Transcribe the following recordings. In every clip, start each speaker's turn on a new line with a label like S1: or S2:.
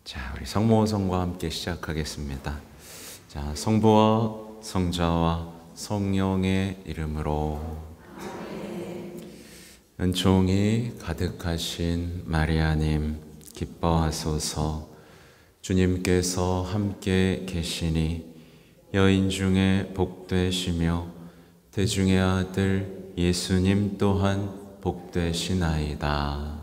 S1: 자, 우리 성모성과 함께 시작하겠습니다. 자, 성부와 성자와 성령의 이름으로. 은총이 가득하신 마리아님, 기뻐하소서. 주님께서 함께 계시니 여인 중에 복되시며 태중의 아들 예수님 또한 복되시나이다.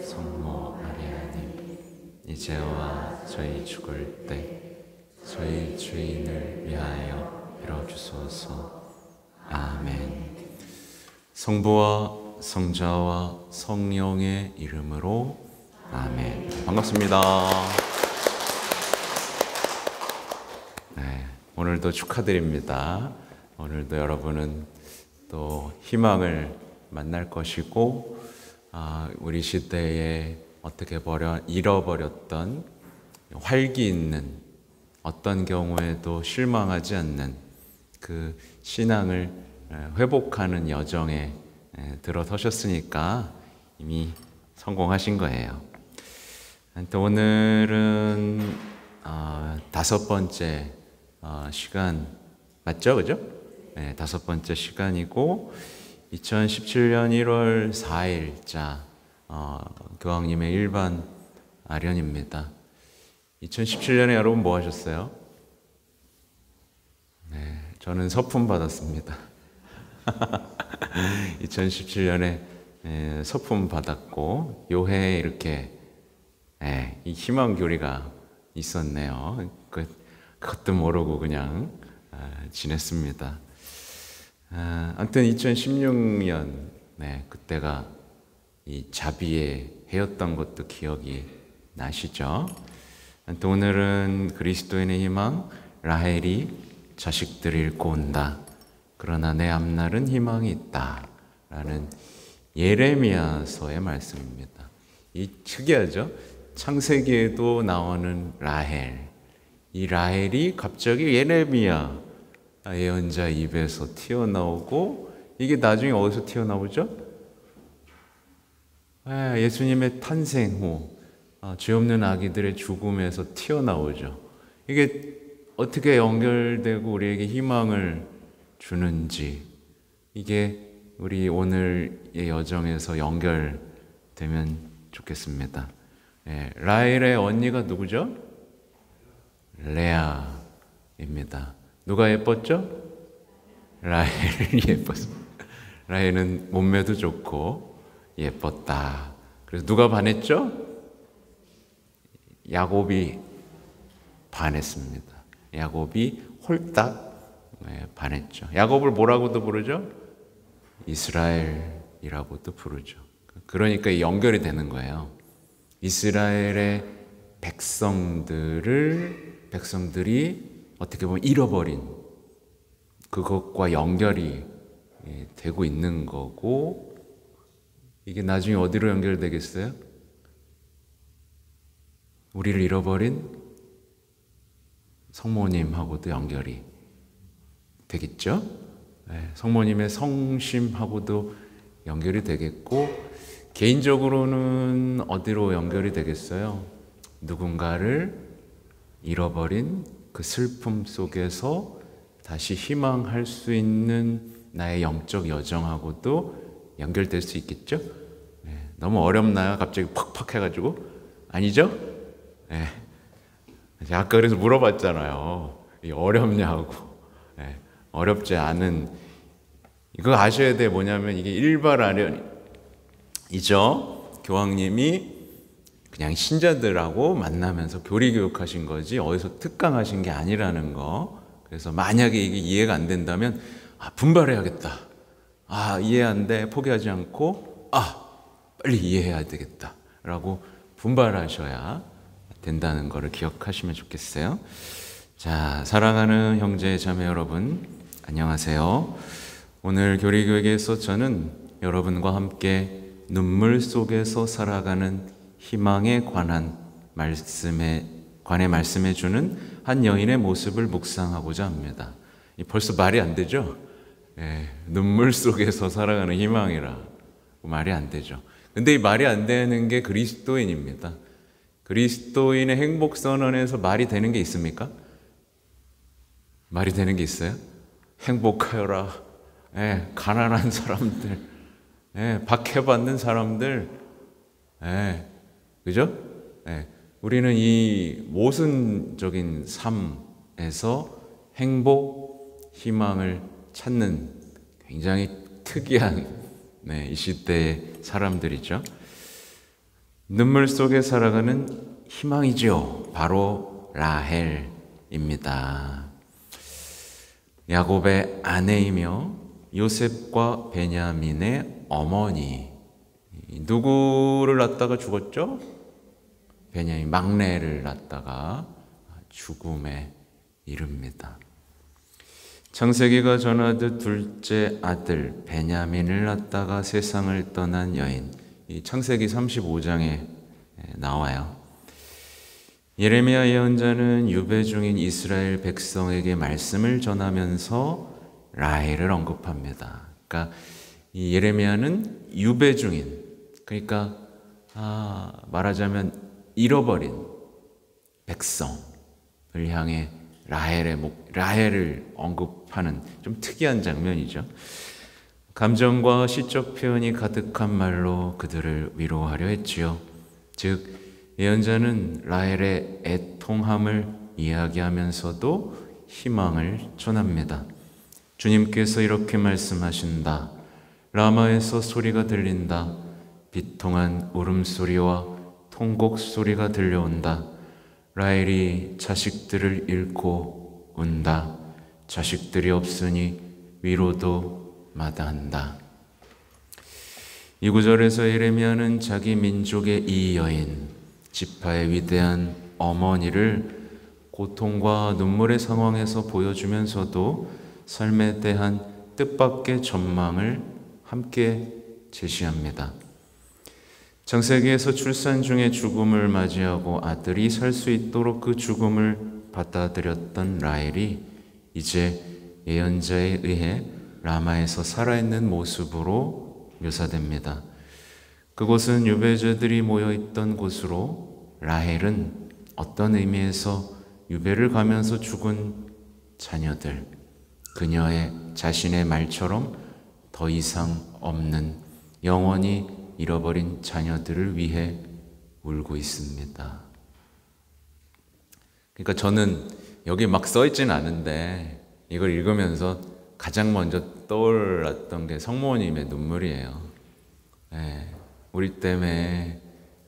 S1: 성모 마리아님, 이제와 저희 죽을 때 저희 죄인을 위하여 빌어주소서. 아멘. 성부와 성자와 성령의 이름으로. 아멘. 반갑습니다. 네, 오늘도 축하드립니다. 오늘도 여러분은 또 희망을 만날 것이고, 우리 시대에 어떻게 잃어버렸던 활기 있는, 어떤 경우에도 실망하지 않는 그 신앙을 회복하는 여정에 들어서셨으니까 이미 성공하신 거예요. 또 오늘은 5번째 시간 맞죠? 그죠? 네, 5번째 시간이고 2017년 1월 4일자 교황님의 일반 아련입니다. 2017년에 여러분 뭐 하셨어요? 네, 저는 서품 받았습니다. 2017년에 서품 받았고 요해에 이렇게 이 희망 교리가 있었네요. 그것도 모르고 그냥 지냈습니다. 아무튼 2016년 그때가 이 자비의 해였던 것도 기억이 나시죠? 또 오늘은 그리스도인의 희망, 라헬이 자식들을 잃고 온다. 그러나 내 앞날은 희망이 있다. 라는 예레미야서의 말씀입니다. 이 특이하죠? 창세기에도 나오는 라헬. 이 라헬이 갑자기 예레미야 예언자 입에서 튀어나오고, 이게 나중에 어디서 튀어나오죠? 예수님의 탄생 후 죄 없는 아기들의 죽음에서 튀어나오죠. 이게 어떻게 연결되고 우리에게 희망을 주는지, 이게 우리 오늘의 여정에서 연결되면 좋겠습니다. 라헬의 언니가 누구죠? 레아입니다. 누가 예뻤죠? 라헬이 예뻤습니다. 라헬은 몸매도 좋고 예뻤다. 그래서 누가 반했죠? 야곱이 반했습니다. 야곱이 홀딱 반했죠. 야곱을 뭐라고도 부르죠? 이스라엘이라고도 부르죠. 그러니까 연결이 되는 거예요. 이스라엘의 백성들이 어떻게 보면 잃어버린 그것과 연결이 되고 있는 거고, 이게 나중에 어디로 연결되겠어요? 우리를 잃어버린 성모님하고도 연결이 되겠죠? 성모님의 성심하고도 연결이 되겠고, 개인적으로는 어디로 연결이 되겠어요? 누군가를 잃어버린 그 슬픔 속에서 다시 희망할 수 있는 나의 영적 여정하고도 연결될 수 있겠죠? 너무 어렵나요? 갑자기 팍팍 해가지고? 아니죠? 아까 그래서 물어봤잖아요. 어렵냐고. 어렵지 않은, 이거 아셔야 돼. 뭐냐면 이게 일발아련이죠. 교황님이 그냥 신자들하고 만나면서 교리 교육하신 거지 어디서 특강하신 게 아니라는 거. 그래서 만약에 이게 이해가 안 된다면 분발해야겠다. 이해 안 돼. 포기하지 않고 빨리 이해해야 되겠다 라고 분발하셔야 된다는 것을 기억하시면 좋겠어요. 자, 사랑하는 형제 자매 여러분, 안녕하세요. 오늘 교리교육에서 저는 여러분과 함께 눈물 속에서 살아가는 희망에 관한 말씀에 주는 한 여인의 모습을 묵상하고자 합니다. 벌써 말이 안 되죠? 눈물 속에서 살아가는 희망이라 말이 안 되죠. 근데 이 말이 안 되는 게 그리스도인입니다. 그리스도인의 행복 선언에서 말이 되는 게 있습니까? 말이 되는 게 있어요? 행복하여라. 예, 가난한 사람들, 예, 박해받는 사람들, 예, 그죠? 예, 우리는 이 모순적인 삶에서 행복, 희망을 찾는 굉장히 특이한 이 시대의 사람들이죠. 눈물 속에 살아가는 희망이죠. 바로 라헬입니다. 야곱의 아내이며 요셉과 베냐민의 어머니. 누구를 낳다가 죽었죠? 베냐민 막내를 낳다가 죽음에 이릅니다. 창세기가 전하듯 둘째 아들 베냐민을 낳다가 세상을 떠난 여인, 이 창세기 35장에 나와요. 예레미야 예언자는 유배 중인 이스라엘 백성에게 말씀을 전하면서 라헬을 언급합니다. 그러니까 이 예레미야는 유배 중인, 그러니까 말하자면 잃어버린 백성을 향해 라헬을 언급하는 좀 특이한 장면이죠. 감정과 시적 표현이 가득한 말로 그들을 위로하려 했지요. 즉 예언자는 라헬의 애통함을 이야기하면서도 희망을 전합니다. 주님께서 이렇게 말씀하신다. 라마에서 소리가 들린다. 비통한 울음소리와 통곡 소리가 들려온다. 라헬이 자식들을 잃고 운다. 자식들이 없으니 위로도 마다한다. 이 구절에서 예레미야는 자기 민족의 이 여인, 지파의 위대한 어머니를 고통과 눈물의 상황에서 보여주면서도 삶에 대한 뜻밖의 전망을 함께 제시합니다. 창세기에서 출산 중에 죽음을 맞이하고 아들이 살 수 있도록 그 죽음을 받아들였던 라헬이 이제 예언자에 의해 라마에서 살아있는 모습으로 묘사됩니다. 그곳은 유배자들이 모여있던 곳으로 라헬은 어떤 의미에서 유배를 가면서 죽은 자녀들, 그녀의 자신의 말처럼 더 이상 없는 영원히 잃어버린 자녀들을 위해 울고 있습니다. 그러니까 저는 여기 막 써있진 않은데 이걸 읽으면서 가장 먼저 떠올랐던 게 성모님의 눈물이에요. 네, 우리 때문에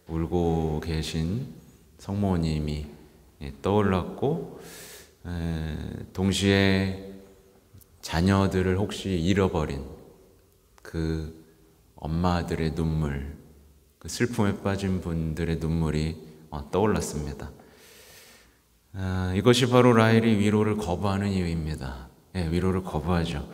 S1: 울고 계신 성모님이 떠올랐고, 동시에 자녀들을 혹시 잃어버린 그 엄마들의 눈물, 그 슬픔에 빠진 분들의 눈물이 떠올랐습니다. 이것이 바로 라헬이 위로를 거부하는 이유입니다. 위로를 거부하죠.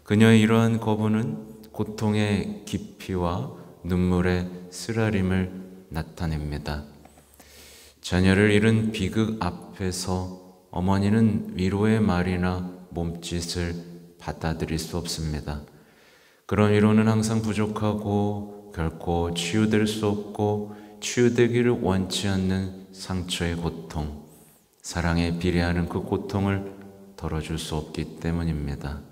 S1: 그녀의 이러한 거부는 고통의 깊이와 눈물의 쓰라림을 나타냅니다. 자녀를 잃은 비극 앞에서 어머니는 위로의 말이나 몸짓을 받아들일 수 없습니다. 그런 위로는 항상 부족하고 결코 치유될 수 없고 치유되기를 원치 않는 상처의 고통, 사랑에 비례하는 그 고통을 덜어줄 수 없기 때문입니다.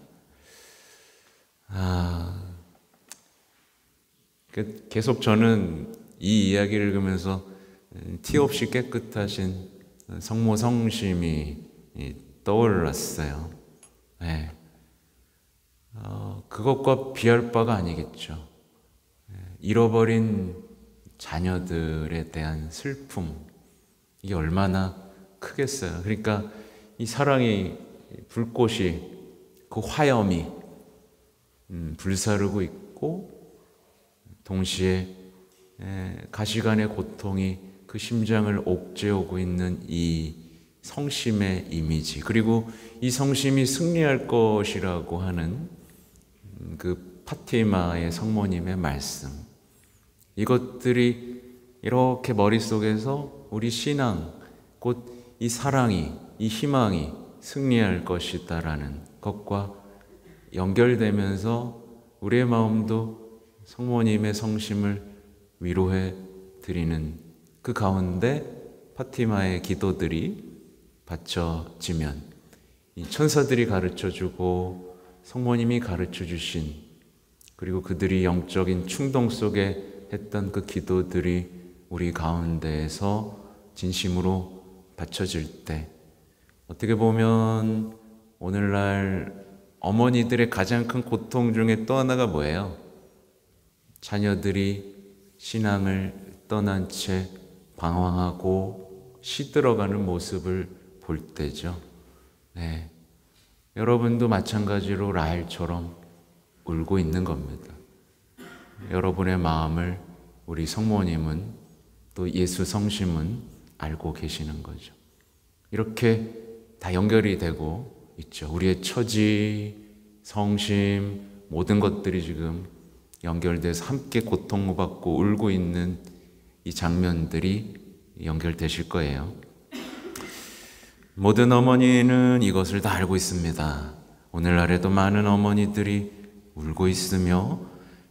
S1: 계속 저는 이 이야기를 읽으면서 티 없이 깨끗하신 성모 성심이 떠올랐어요. 네. 그것과 비할 바가 아니겠죠. 잃어버린 자녀들에 대한 슬픔, 이게 얼마나 크겠어요. 그러니까 이 사랑이 불꽃이, 그 화염이 불사르고 있고, 동시에 가시관의 고통이 그 심장을 옥죄오고 있는 이 성심의 이미지, 그리고 이 성심이 승리할 것이라고 하는 그 파티마의 성모님의 말씀, 이것들이 이렇게 머릿속에서 우리 신앙, 곧 이 사랑이, 이 희망이 승리할 것이다라는 것과 연결되면서 우리의 마음도 성모님의 성심을 위로해 드리는 그 가운데 파티마의 기도들이 바쳐지면 이 천사들이 가르쳐주고 성모님이 가르쳐주신, 그리고 그들이 영적인 충동 속에 했던 그 기도들이 우리 가운데에서 진심으로 바쳐질 때, 어떻게 보면 오늘날 어머니들의 가장 큰 고통 중에 또 하나가 뭐예요? 자녀들이 신앙을 떠난 채 방황하고 시들어가는 모습을 볼 때죠. 네. 여러분도 마찬가지로 라헬처럼 울고 있는 겁니다. 여러분의 마음을 우리 성모님은, 또 예수 성심은 알고 계시는 거죠. 이렇게 다 연결이 되고 있죠. 우리의 처지, 성심, 모든 것들이 지금 연결돼서 함께 고통받고 울고 있는 이 장면들이 연결되실 거예요. 모든 어머니는 이것을 다 알고 있습니다. 오늘날에도 많은 어머니들이 울고 있으며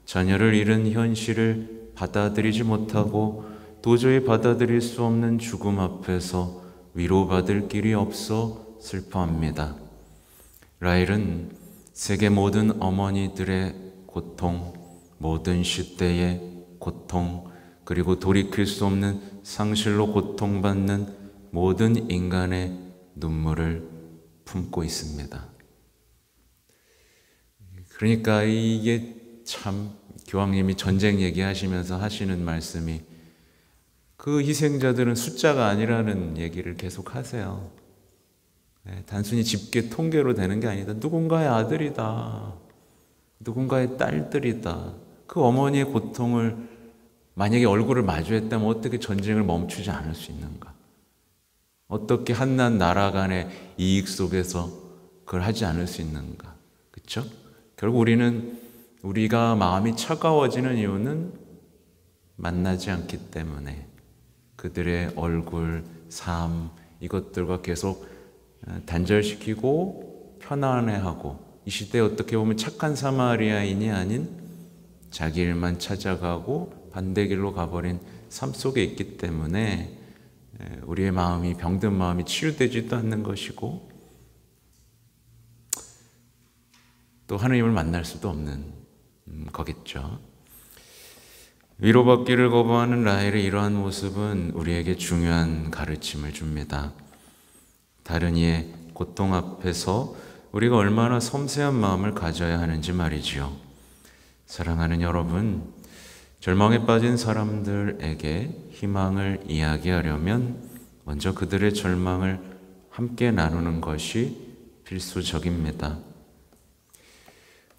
S1: 자녀를 잃은 현실을 받아들이지 못하고 도저히 받아들일 수 없는 죽음 앞에서 위로받을 길이 없어 슬퍼합니다. 라헬은 세계 모든 어머니들의 고통, 모든 시대의 고통, 그리고 돌이킬 수 없는 상실로 고통받는 모든 인간의 눈물을 품고 있습니다. 그러니까 이게 참 교황님이 전쟁 얘기하시면서 하시는 말씀이, 그 희생자들은 숫자가 아니라는 얘기를 계속 하세요. 단순히 집계 통계로 되는 게 아니다. 누군가의 아들이다. 누군가의 딸들이다. 그 어머니의 고통을 만약에 얼굴을 마주했다면 어떻게 전쟁을 멈추지 않을 수 있는가? 어떻게 한낱 나라 간의 이익 속에서 그걸 하지 않을 수 있는가? 그렇죠? 결국 우리가 마음이 차가워지는 이유는 만나지 않기 때문에 그들의 얼굴, 삶, 이것들과 계속 단절시키고 편안해하고, 이 시대에 어떻게 보면 착한 사마리아인이 아닌 자기 일만 찾아가고 반대길로 가버린 삶 속에 있기 때문에 우리의 마음이, 병든 마음이 치유되지도 않는 것이고, 또 하나님을 만날 수도 없는 거겠죠. 위로받기를 거부하는 라헬의 이러한 모습은 우리에게 중요한 가르침을 줍니다. 다른 이의 고통 앞에서 우리가 얼마나 섬세한 마음을 가져야 하는지 말이지요. 사랑하는 여러분, 절망에 빠진 사람들에게 희망을 이야기하려면 먼저 그들의 절망을 함께 나누는 것이 필수적입니다.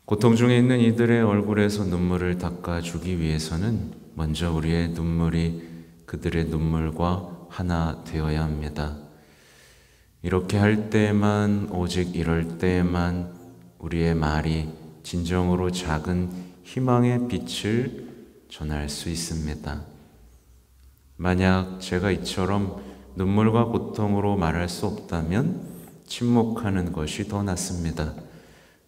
S1: 고통 중에 있는 이들의 얼굴에서 눈물을 닦아주기 위해서는 먼저 우리의 눈물이 그들의 눈물과 하나 되어야 합니다. 이렇게 할 때에만, 오직 이럴 때에만 우리의 말이 진정으로 작은 희망의 빛을 전할 수 있습니다. 만약 제가 이처럼 눈물과 고통으로 말할 수 없다면 침묵하는 것이 더 낫습니다.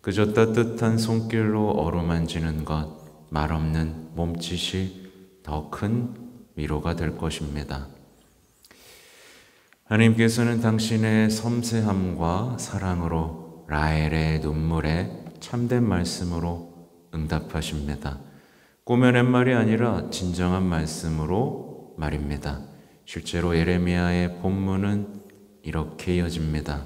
S1: 그저 따뜻한 손길로 어루만지는 것, 말 없는 몸짓이 더 큰 위로가 될 것입니다. 하나님께서는 당신의 섬세함과 사랑으로 라헬의 눈물에 참된 말씀으로 응답하십니다. 꾸며낸 말이 아니라 진정한 말씀으로 말입니다. 실제로 예레미야의 본문은 이렇게 이어집니다.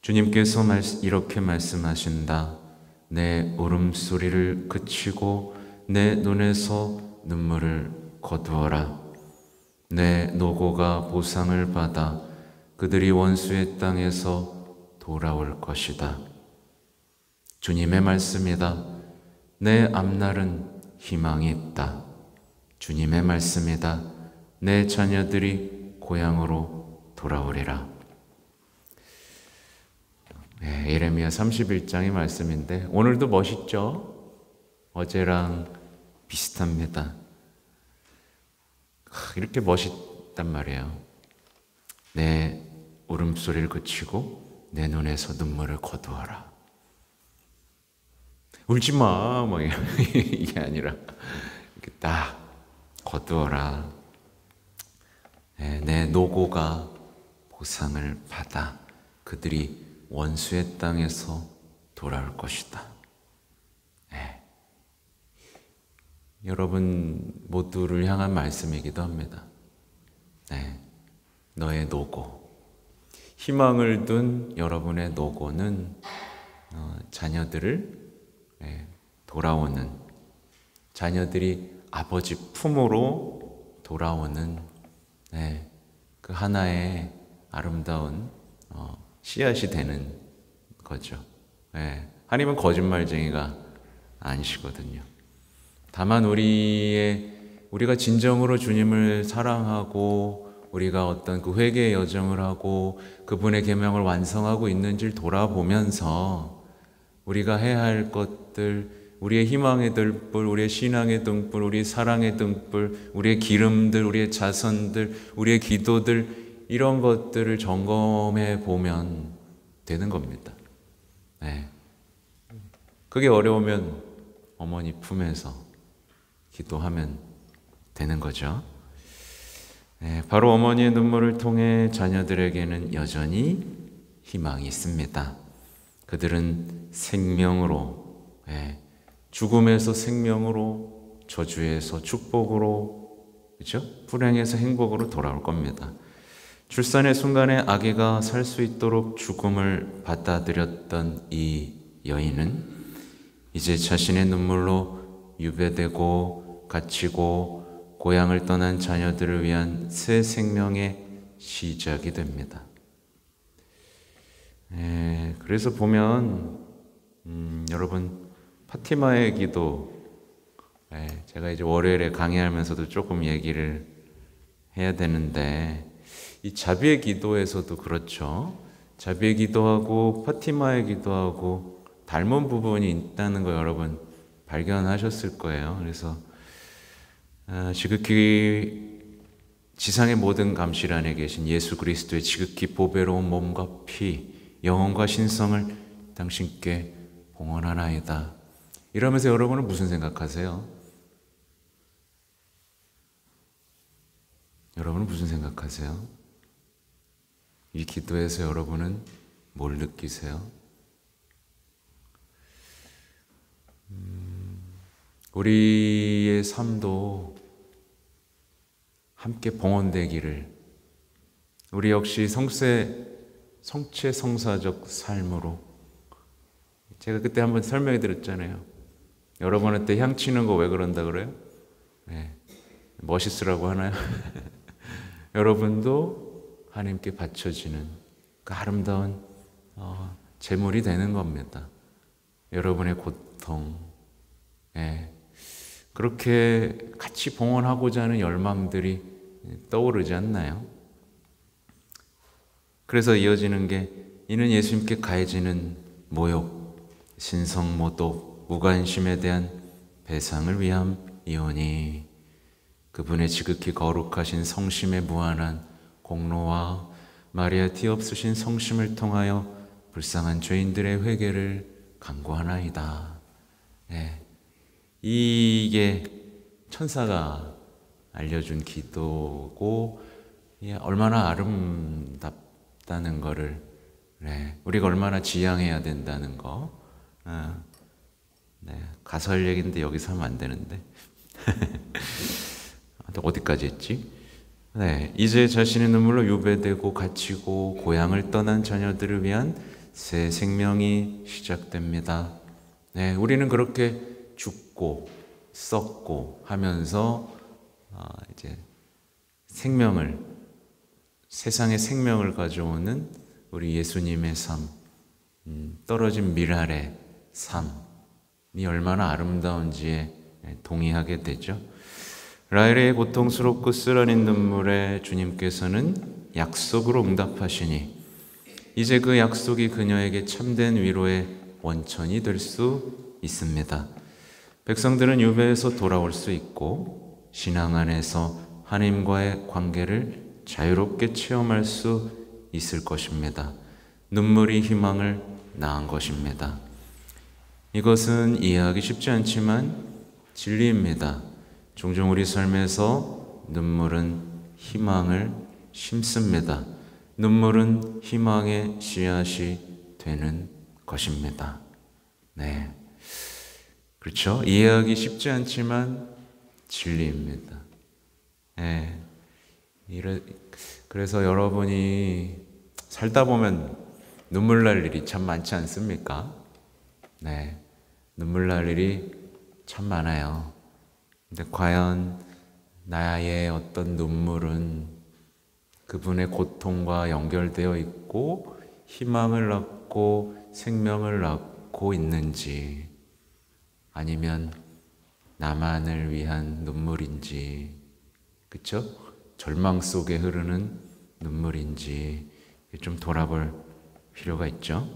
S1: 주님께서 이렇게 말씀하신다. 내 울음소리를 그치고 내 눈에서 눈물을 거두어라. 내 노고가 보상을 받아 그들이 원수의 땅에서 돌아올 것이다. 주님의 말씀이다. 내 앞날은 희망이 있다. 주님의 말씀이다. 내 자녀들이 고향으로 돌아오리라. 예레미야 31장의 말씀인데 오늘도 멋있죠? 어제랑 비슷합니다. 이렇게 멋있단 말이에요. 내 울음소리를 그치고 내 눈에서 눈물을 거두어라. 울지 마, 뭐 이게 아니라 이렇게 딱 거두어라. 내 노고가 보상을 받아 그들이 원수의 땅에서 돌아올 것이다. 여러분 모두를 향한 말씀이기도 합니다. 너의 노고, 희망을 둔 여러분의 노고는 자녀들을 돌아오는, 자녀들이 아버지 품으로 돌아오는 그 하나의 아름다운 씨앗이 되는 거죠. 하나님은 거짓말쟁이가 아니시거든요. 다만 우리가 진정으로 주님을 사랑하고 우리가 어떤 그 회개의 여정을 하고 그분의 계명을 완성하고 있는지를 돌아보면서 우리가 해야 할 것들, 우리의 희망의 등불, 우리의 신앙의 등불, 우리의 사랑의 등불, 우리의 기름들, 우리의 자선들, 우리의 기도들, 이런 것들을 점검해 보면 되는 겁니다. 그게 어려우면 어머니 품에서 기도하면 되는 거죠. 바로 어머니의 눈물을 통해 자녀들에게는 여전히 희망이 있습니다. 그들은 생명으로, 죽음에서 생명으로, 저주에서 축복으로, 그렇죠? 불행에서 행복으로 돌아올 겁니다. 출산의 순간에 아기가 살 수 있도록 죽음을 받아들였던 이 여인은 이제 자신의 눈물로 유배되고 갇히고 고향을 떠난 자녀들을 위한 새 생명의 시작이 됩니다. 그래서 보면 여러분 파티마의 기도, 제가 이제 월요일에 강의하면서도 조금 얘기를 해야 되는데 이 자비의 기도에서도 그렇죠. 자비의 기도하고 파티마의 기도하고 닮은 부분이 있다는 거 여러분 발견하셨을 거예요. 그래서 지극히 지상의 모든 감실 안에 계신 예수 그리스도의 지극히 보배로운 몸과 피, 영혼과 신성을 당신께 봉헌하나이다. 이러면서 여러분은 무슨 생각하세요? 여러분은 무슨 생각하세요? 이 기도에서 여러분은 뭘 느끼세요? 우리의 삶도 함께 봉헌되기를, 우리 역시 성체 성사적 삶으로, 제가 그때 한번 설명해 드렸잖아요. 여러분한테 향 치는 거 왜 그런다 그래요? 멋있으라고 하나요? 여러분도 하나님께 바쳐지는 그 아름다운 제물이 되는 겁니다. 여러분의 고통, 그렇게 같이 봉헌하고자 하는 열망들이 떠오르지 않나요? 그래서 이어지는 게 이는 예수님께 가해지는 모욕, 신성모독, 무관심에 대한 배상을 위함이오니 그분의 지극히 거룩하신 성심에 무한한 공로와 마리아 티 없으신 성심을 통하여 불쌍한 죄인들의 회개를 간구하나이다. 이게 천사가 알려준 기도고 얼마나 아름답다는 거를, 우리가 얼마나 지향해야 된다는 거. 가서 할 얘기인데 여기서 하면 안 되는데 어디까지 했지? 이제 자신의 눈물로 유배되고 갇히고 고향을 떠난 자녀들을 위한 새 생명이 시작됩니다. 우리는 그렇게 죽고 썩고 하면서 이제 생명을, 세상의 생명을 가져오는 우리 예수님의 삶, 떨어진 미랄의 삶이 얼마나 아름다운지에 동의하게 되죠. 라헬의 고통스럽고 쓰라린 눈물에 주님께서는 약속으로 응답하시니 이제 그 약속이 그녀에게 참된 위로의 원천이 될 수 있습니다. 백성들은 유배에서 돌아올 수 있고 신앙 안에서 하나님과의 관계를 자유롭게 체험할 수 있을 것입니다. 눈물이 희망을 낳은 것입니다. 이것은 이해하기 쉽지 않지만 진리입니다. 종종 우리 삶에서 눈물은 희망을 심습니다. 눈물은 희망의 씨앗이 되는 것입니다. 네. 그렇죠? 이해하기 쉽지 않지만 진리입니다. 네. 그래서 여러분이 살다 보면 눈물 날 일이 참 많지 않습니까? 네. 눈물 날 일이 참 많아요. 근데 과연 나의 어떤 눈물은 그분의 고통과 연결되어 있고 희망을 낳고 생명을 낳고 있는지, 아니면 나만을 위한 눈물인지, 그쵸? 절망 속에 흐르는 눈물인지 좀 돌아볼 필요가 있죠.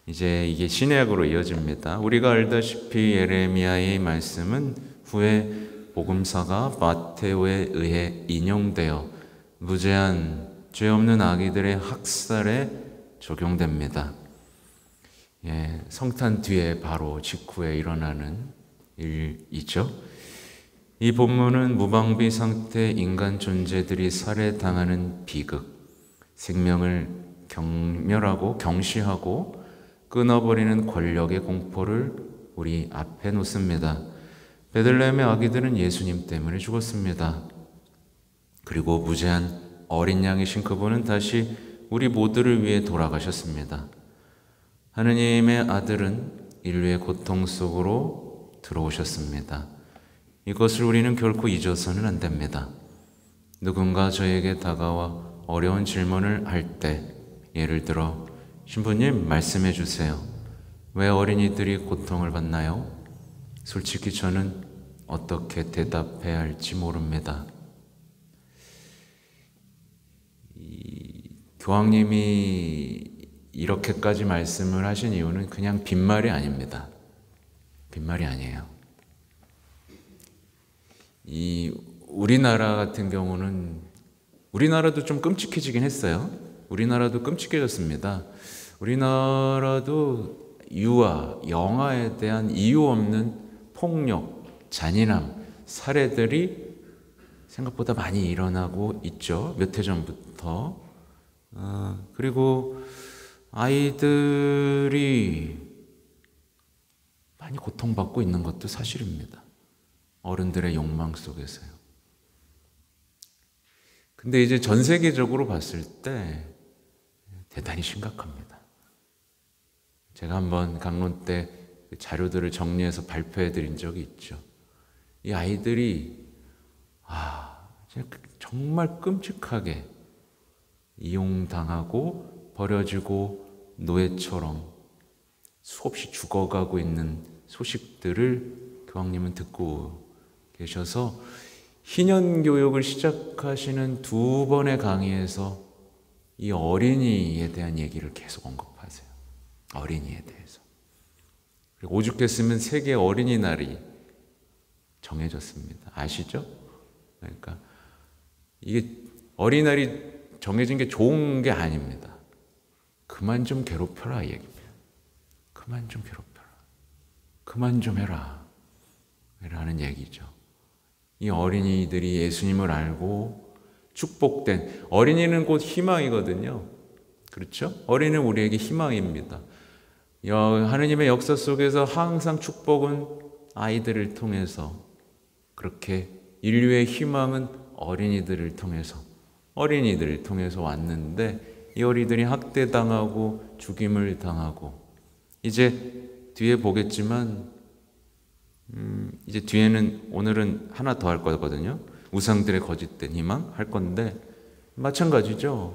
S1: 이제 이게 신약으로 이어집니다. 우리가 알다시피 예레미야의 말씀은 후에 복음서가 마테오에 의해 인용되어 무제한 죄 없는 아기들의 학살에 적용됩니다. 성탄 뒤에 바로 직후에 일어나는 일이죠. 이 본문은 무방비 상태 인간 존재들이 살해당하는 비극, 생명을 경멸하고 경시하고 끊어버리는 권력의 공포를 우리 앞에 놓습니다. 베들레헴의 아기들은 예수님 때문에 죽었습니다. 그리고 무제한 어린 양이신 그분은 다시 우리 모두를 위해 돌아가셨습니다. 하느님의 아들은 인류의 고통 속으로 들어오셨습니다. 이것을 우리는 결코 잊어서는 안 됩니다. 누군가 저에게 다가와 어려운 질문을 할 때, 예를 들어 신부님 말씀해 주세요. 왜 어린이들이 고통을 받나요? 솔직히 저는 어떻게 대답해야 할지 모릅니다. 교황님이 이렇게까지 말씀을 하신 이유는 그냥 빈말이 아닙니다. 빈말이 아니에요. 우리나라 같은 경우는, 우리나라도 좀 끔찍해지긴 했어요. 우리나라도 끔찍해졌습니다. 우리나라도 유아, 영아에 대한 이유 없는 폭력, 잔인함, 살해들이 생각보다 많이 일어나고 있죠. 몇 해 전부터. 그리고 아이들이 많이 고통받고 있는 것도 사실입니다. 어른들의 욕망 속에서요. 근데 이제 전 세계적으로 봤을 때 대단히 심각합니다. 제가 한번 강론 때 자료들을 정리해서 발표해 드린 적이 있죠. 이 아이들이 정말 끔찍하게 이용당하고 버려지고 노예처럼 수없이 죽어가고 있는 소식들을 교황님은 듣고 계셔서 희년교육을 시작하시는 2번의 강의에서 이 어린이에 대한 얘기를 계속 언급하세요. 어린이에 대해서. 그리고 오죽했으면 세계 어린이날이 정해졌습니다. 아시죠? 그러니까 이게 어린이날이 정해진 게 좋은 게 아닙니다. 그만 좀 괴롭혀라 이 얘기입니다. 그만 좀 괴롭혀라. 그만 좀 해라. 라는 얘기죠. 이 어린이들이 예수님을 알고 축복된, 어린이는 곧 희망이거든요. 그렇죠? 어린이는 우리에게 희망입니다. 하느님의 역사 속에서 항상 축복은 아이들을 통해서, 그렇게 인류의 희망은 어린이들을 통해서 왔는데, 이 어린이들이 학대당하고 죽임을 당하고, 이제 뒤에 보겠지만 이제 뒤에는, 오늘은 하나 더 할 거거든요. 우상들의 거짓된 희망 할 건데 마찬가지죠.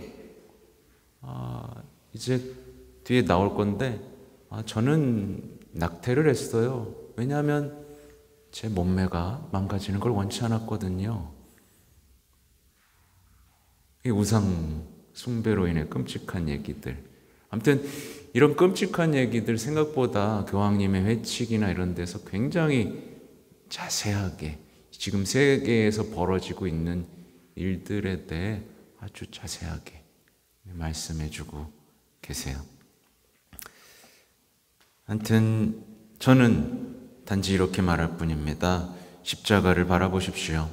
S1: 이제 뒤에 나올 건데 저는 낙태를 했어요. 왜냐하면 제 몸매가 망가지는 걸 원치 않았거든요. 이 우상 숭배로 인해 끔찍한 얘기들. 아무튼 이런 끔찍한 얘기들 생각보다 교황님의 회칙이나 이런 데서 굉장히 자세하게 지금 세계에서 벌어지고 있는 일들에 대해 아주 자세하게 말씀해주고 계세요. 아무튼 저는 단지 이렇게 말할 뿐입니다. 십자가를 바라보십시오.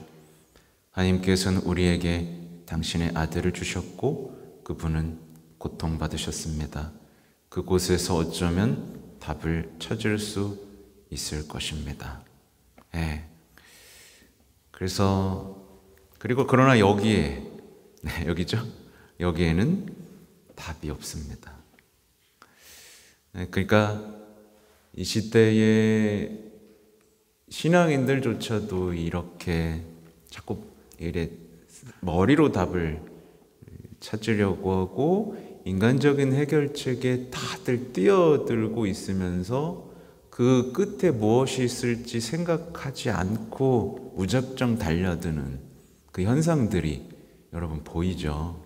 S1: 하나님께서는 우리에게 당신의 아들을 주셨고 그분은 고통받으셨습니다. 그곳에서 어쩌면 답을 찾을 수 있을 것입니다. 예. 그리고 그러나 여기에, 네, 여기죠? 여기에는 답이 없습니다. 네, 그러니까 이 시대의 신앙인들조차도 이렇게 자꾸 이래 머리로 답을 찾으려고 하고 인간적인 해결책에 다들 뛰어들고 있으면서 그 끝에 무엇이 있을지 생각하지 않고 무작정 달려드는 그 현상들이 여러분 보이죠?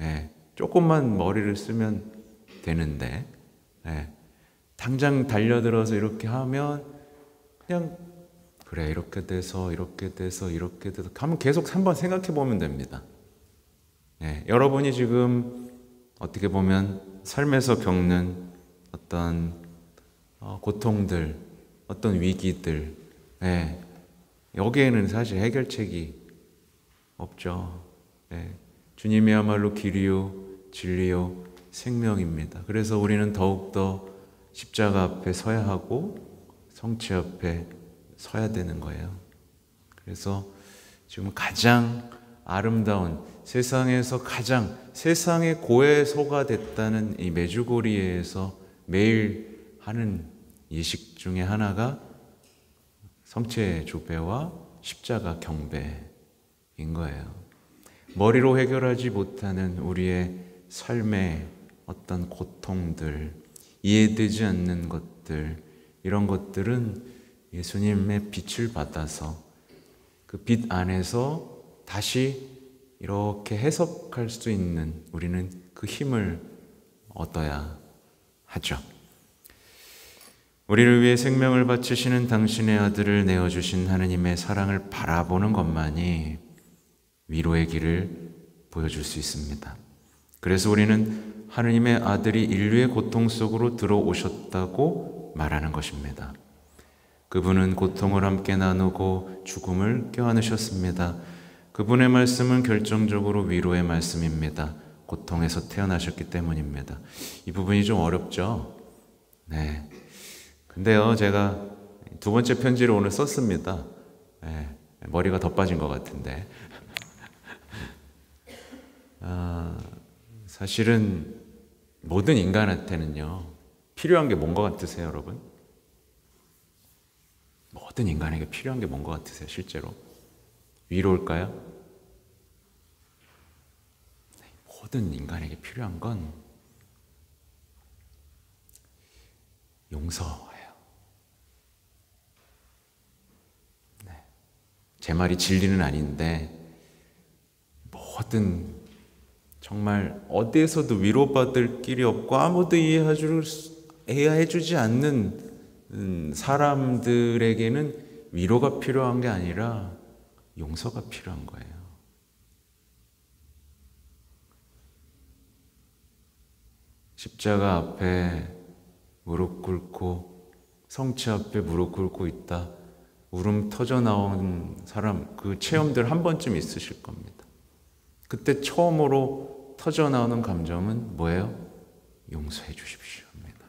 S1: 예, 조금만 머리를 쓰면 되는데, 예, 당장 달려들어서 이렇게 하면 그냥 그래 이렇게 돼서 하면 계속 한번 생각해 보면 됩니다. 예, 여러분이 지금 어떻게 보면 삶에서 겪는 어떤 고통들, 어떤 위기들, 예, 여기에는 사실 해결책이 없죠. 예, 주님이야말로 길이요 진리요 생명입니다. 그래서 우리는 더욱더 십자가 앞에 서야 하고 성취 앞에 서야 되는 거예요. 그래서 지금 가장 아름다운 세상에서 가장 세상의 고해소가 됐다는 이 메주고리에서 매일 하는 예식 중에 하나가 성체 조배와 십자가 경배인 거예요. 머리로 해결하지 못하는 우리의 삶의 어떤 고통들, 이해되지 않는 것들, 이런 것들은 예수님의 빛을 받아서 그 빛 안에서 다시 이렇게 해석할 수 있는 우리는 그 힘을 얻어야 하죠. 우리를 위해 생명을 바치시는 당신의 아들을 내어주신 하느님의 사랑을 바라보는 것만이 위로의 길을 보여줄 수 있습니다. 그래서 우리는 하느님의 아들이 인류의 고통 속으로 들어오셨다고 말하는 것입니다. 그분은 고통을 함께 나누고 죽음을 껴안으셨습니다. 그분의 말씀은 결정적으로 위로의 말씀입니다. 고통에서 태어나셨기 때문입니다. 이 부분이 좀 어렵죠? 네. 근데요, 제가 두 번째 편지를 오늘 썼습니다. 네. 머리가 더 빠진 것 같은데. 사실은 모든 인간한테는요, 필요한 게 뭔 것 같으세요, 여러분? 모든 인간에게 필요한 게 뭔 것 같으세요, 실제로? 위로일까요? 모든 인간에게 필요한 건 용서예요. 네. 제 말이 진리는 아닌데 모든 정말 어디에서도 위로받을 길이 없고 아무도 이해해주지 않는 사람들에게는 위로가 필요한 게 아니라 용서가 필요한 거예요. 십자가 앞에 무릎 꿇고 성체 앞에 무릎 꿇고 있다. 울음 터져 나온 사람, 그 체험들 한 번쯤 있으실 겁니다. 그때 처음으로 터져 나오는 감정은 뭐예요? 용서해 주십시오입니다.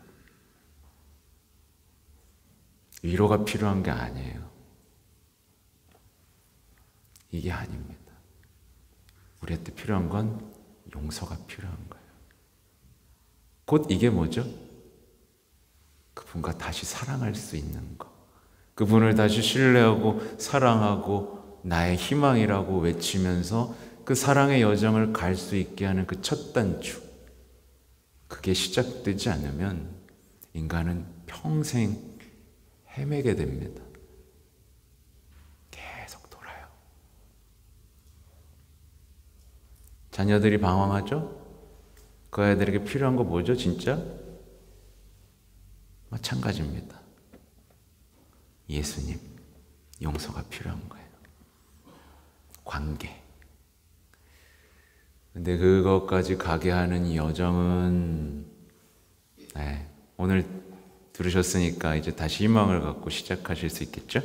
S1: 위로가 필요한 게 아니에요. 이게 아닙니다. 우리한테 필요한 건 용서가 필요한 거예요. 곧 이게 뭐죠? 그분과 다시 사랑할 수 있는 거. 그분을 다시 신뢰하고 사랑하고 나의 희망이라고 외치면서 그 사랑의 여정을 갈 수 있게 하는 그 첫 단추. 그게 시작되지 않으면 인간은 평생 헤매게 됩니다. 계속 돌아요. 자녀들이 방황하죠? 그 아이들에게 필요한 거 뭐죠, 진짜? 마찬가지입니다. 예수님, 용서가 필요한 거예요. 관계. 근데 그것까지 가게 하는 이 여정은, 네, 오늘 들으셨으니까 이제 다시 희망을 갖고 시작하실 수 있겠죠?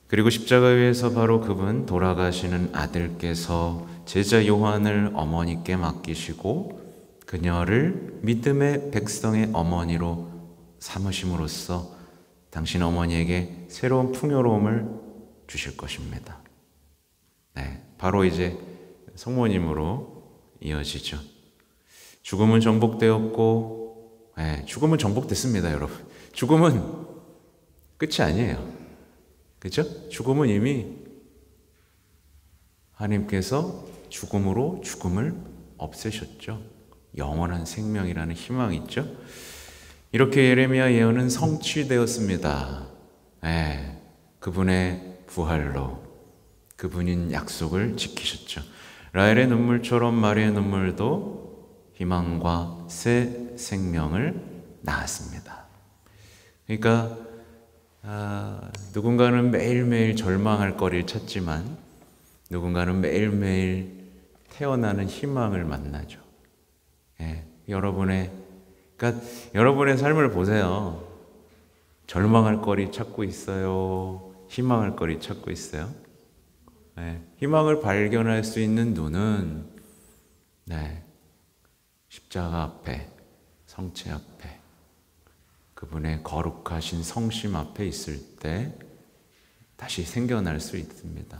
S1: 그리고 십자가 위에서 바로 그분 돌아가시는 아들께서 제자 요한을 어머니께 맡기시고 그녀를 믿음의 백성의 어머니로 삼으심으로써 당신 어머니에게 새로운 풍요로움을 주실 것입니다. 네, 바로 이제 성모님으로 이어지죠. 죽음은 정복되었고, 네, 죽음은 정복됐습니다, 여러분. 죽음은 끝이 아니에요. 그죠? 죽음은 이미 하나님께서 죽음으로 죽음을 없애셨죠. 영원한 생명이라는 희망이 있죠. 이렇게 예레미야 예언은 성취되었습니다. 네, 그분의 부활로 그분인 약속을 지키셨죠. 라헬의 눈물처럼 마리아의 눈물도 희망과 새 생명을 낳았습니다. 그러니까 누군가는 매일매일 절망할 거리를 찾지만 누군가는 매일매일 태어나는 희망을 만나죠. 그러니까 여러분의 삶을 보세요. 절망할 거리 찾고 있어요? 희망할 거리 찾고 있어요? 희망을 발견할 수 있는 눈은 십자가 앞에, 성체 앞에, 그분의 거룩하신 성심 앞에 있을 때 다시 생겨날 수 있습니다.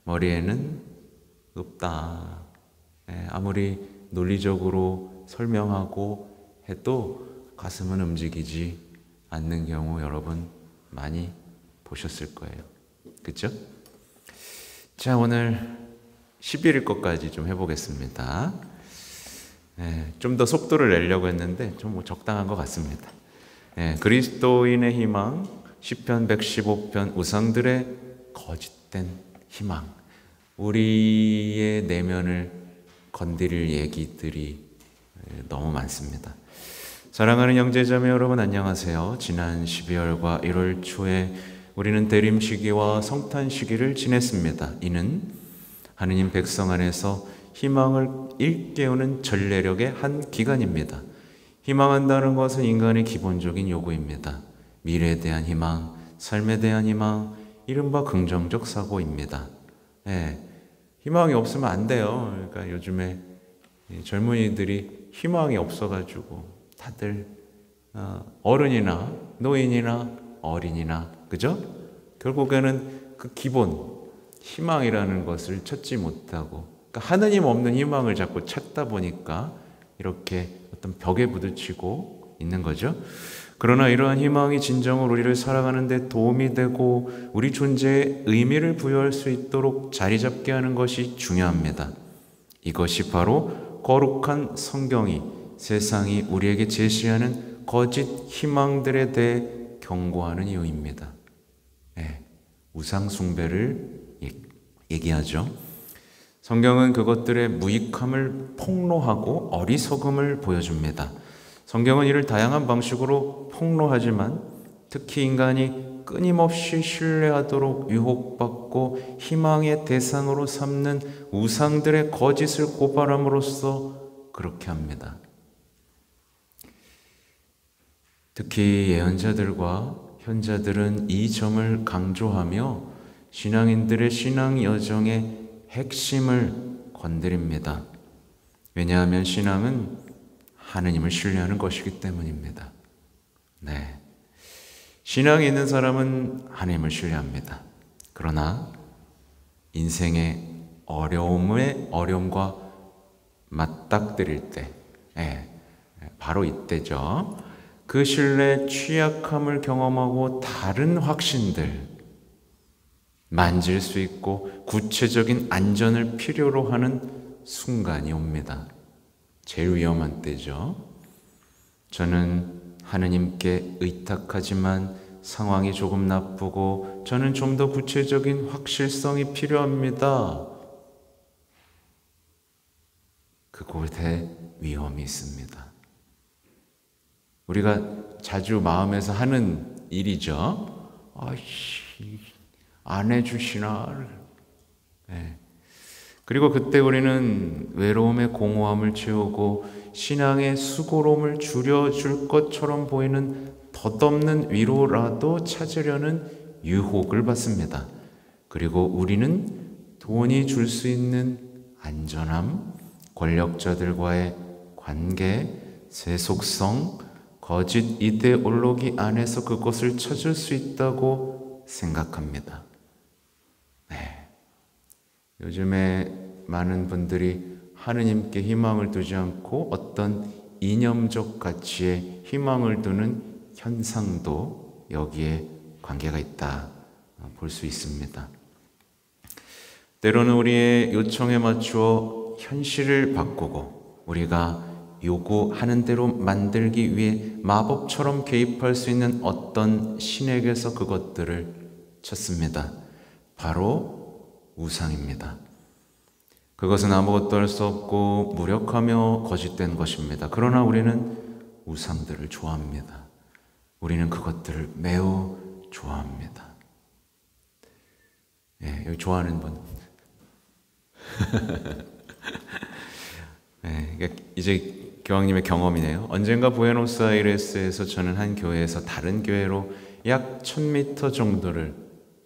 S1: 머리에는 없다. 아무리 논리적으로 설명하고 해도 가슴은 움직이지 않는 경우 여러분 많이 보셨을 거예요. 그렇죠? 자, 오늘 11일 것까지 좀 해보겠습니다. 좀 더 속도를 내려고 했는데 좀 적당한 것 같습니다. 그리스도인의 희망, 시편 115편, 우상들의 거짓된 희망. 우리의 내면을 건드릴 얘기들이 너무 많습니다. 사랑하는 형제자매 여러분, 안녕하세요. 지난 12월과 1월 초에 우리는 대림 시기와 성탄 시기를 지냈습니다. 이는 하느님 백성 안에서 희망을 일깨우는 전례력의 한 기간입니다. 희망한다는 것은 인간의 기본적인 요구입니다. 미래에 대한 희망, 삶에 대한 희망, 이른바 긍정적 사고입니다. 희망이 없으면 안 돼요. 그러니까 요즘에 젊은이들이 희망이 없어가지고 다들 어른이나 노인이나 어린이나, 그죠? 결국에는 그 기본 희망이라는 것을 찾지 못하고, 그러니까 하느님 없는 희망을 자꾸 찾다 보니까 이렇게 어떤 벽에 부딪히고 있는 거죠. 그러나 이러한 희망이 진정으로 우리를 살아가는 데 도움이 되고 우리 존재에 의미를 부여할 수 있도록 자리 잡게 하는 것이 중요합니다. 이것이 바로 거룩한 성경이 세상이 우리에게 제시하는 거짓 희망들에 대해 경고하는 이유입니다. 우상 숭배를 얘기하죠. 성경은 그것들의 무익함을 폭로하고 어리석음을 보여줍니다. 성경은 이를 다양한 방식으로 폭로하지만 특히 인간이 끊임없이 신뢰하도록 유혹받고 희망의 대상으로 삼는 우상들의 거짓을 고발함으로써 그렇게 합니다. 특히 예언자들과 현자들은 이 점을 강조하며 신앙인들의 신앙 여정의 핵심을 건드립니다. 왜냐하면 신앙은 하느님을 신뢰하는 것이기 때문입니다. 신앙이 있는 사람은 하느님을 신뢰합니다. 그러나 인생의 어려움과 맞닥뜨릴 때, 바로 이때죠. 그 신뢰의 취약함을 경험하고 다른 확신들, 만질 수 있고 구체적인 안전을 필요로 하는 순간이 옵니다. 제일 위험한 때죠. 저는 하느님께 의탁하지만 상황이 조금 나쁘고 저는 좀 더 구체적인 확실성이 필요합니다. 그곳에 위험이 있습니다. 우리가 자주 마음에서 하는 일이죠. 안 해주시나. 그리고 그때 우리는 외로움의 공허함을 채우고 신앙의 수고로움을 줄여줄 것처럼 보이는 덧없는 위로라도 찾으려는 유혹을 받습니다. 그리고 우리는 돈이 줄 수 있는 안전함, 권력자들과의 관계, 세속성, 거짓 이데올로기 안에서 그것을 찾을 수 있다고 생각합니다. 네. 요즘에 많은 분들이 하느님께 희망을 두지 않고 어떤 이념적 가치에 희망을 두는 현상도 여기에 관계가 있다 볼 수 있습니다. 때로는 우리의 요청에 맞추어 현실을 바꾸고 우리가 요구하는 대로 만들기 위해 마법처럼 개입할 수 있는 어떤 신에게서 그것들을 찾습니다. 바로 우상입니다. 그것은 아무것도 할 수 없고 무력하며 거짓된 것입니다. 그러나 우리는 우상들을 좋아합니다. 우리는 그것들을 매우 좋아합니다. 예, 여기 좋아하는 분. 예, 이제 교황님의 경험이네요. 언젠가 부에노스아이레스에서 저는 한 교회에서 다른 교회로 약 1000m 정도를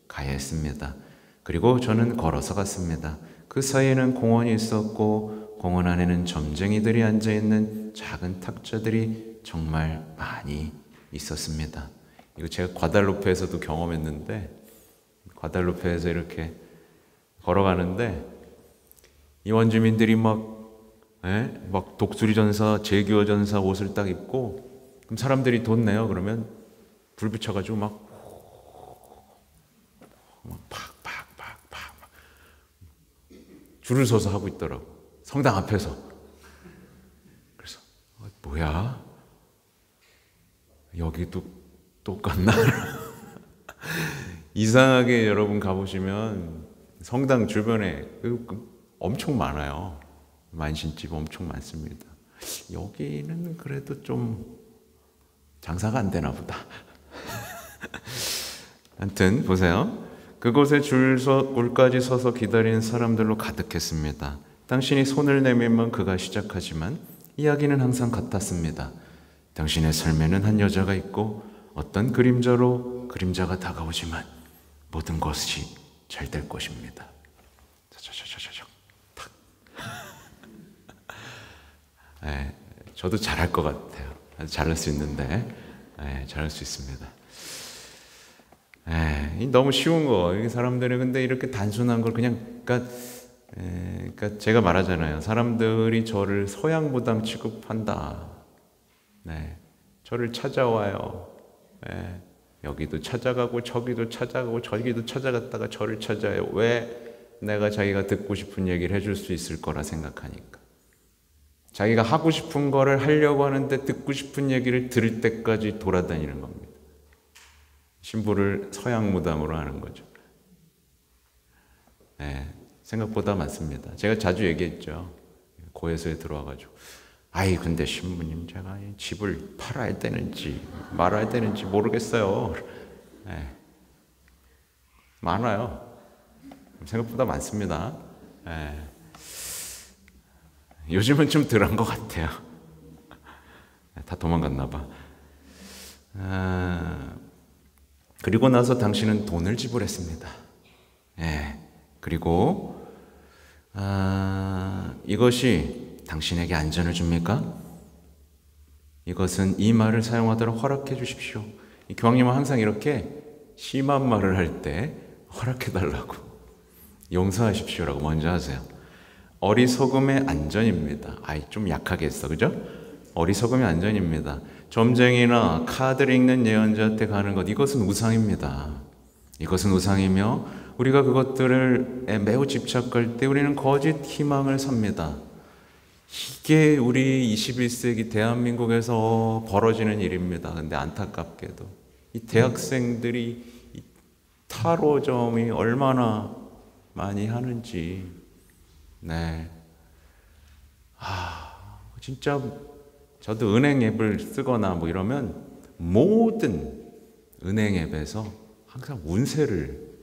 S1: 가야 했습니다. 그리고 저는 걸어서 갔습니다. 그 사이에는 공원이 있었고 공원 안에는 점쟁이들이 앉아있는 작은 탁자들이 정말 많이 있었습니다. 이거 제가 과달루페에서도 경험했는데, 과달루페에서 이렇게 걸어가는데 이 원주민들이 막 독수리 전사, 제규어 전사 옷을 딱 입고, 그럼 사람들이 돈 내요. 그러면 불 붙여가지고 막 팍팍팍팍 줄을 서서 하고 있더라고. 성당 앞에서. 그래서 뭐야? 여기도 똑같나? 이상하게 여러분 가보시면 성당 주변에 엄청 많아요. 만신집 엄청 많습니다. 여기는 그래도 좀 장사가 안 되나 보다. 하여튼 보세요. 그곳에 줄까지 서서 기다리는 사람들로 가득했습니다. 당신이 손을 내밀면 그가 시작하지만 이야기는 항상 같았습니다. 당신의 삶에는 한 여자가 있고 어떤 그림자로 그림자가 다가오지만 모든 것이 잘 될 것입니다. 탁. 네, 저도 잘할 것 같아요. 잘할 수 있는데, 네, 잘할 수 있습니다. 너무 쉬운 거. 사람들이 근데 이렇게 단순한 걸 그냥, 그러니까 제가 말하잖아요. 사람들이 저를 서양무당 취급한다. 네, 저를 찾아와요. 네, 여기도 찾아가고 저기도 찾아가고 저기도 찾아갔다가 저를 찾아요. 왜? 내가 자기가 듣고 싶은 얘기를 해줄 수 있을 거라 생각하니까. 자기가 하고 싶은 거를 하려고 하는데 듣고 싶은 얘기를 들을 때까지 돌아다니는 겁니다. 신부를 서양무당으로 하는 거죠. 네, 생각보다 많습니다. 제가 자주 얘기했죠. 고해소에 들어와가지고 아이 근데 신부님 제가 집을 팔아야 되는지 말아야 되는지 모르겠어요. 네, 많아요. 생각보다 많습니다. 네. 요즘은 좀 덜한 것 같아요. 다 도망갔나 봐. 그리고 나서 당신은 돈을 지불했습니다. 예. 그리고 이것이 당신에게 안전을 줍니까? 이것은 이 말을 사용하도록 허락해 주십시오. 이 교황님은 항상 이렇게 심한 말을 할 때 허락해 달라고, 용서하십시오라고 먼저 하세요. 어리석음의 안전입니다. 좀 약하게 했어, 그죠? 어리석음의 안전입니다. 점쟁이나 카드를 읽는 예언자한테 가는 것, 이것은 우상입니다. 이것은 우상이며 우리가 그것들을 매우 집착할 때 우리는 거짓 희망을 삽니다. 이게 우리 21세기 대한민국에서 벌어지는 일입니다. 근데 안타깝게도 이 대학생들이 이 타로점이 얼마나 많이 하는지, 네. 진짜 저도 은행 앱을 쓰거나 뭐 이러면 모든 은행 앱에서 항상 운세를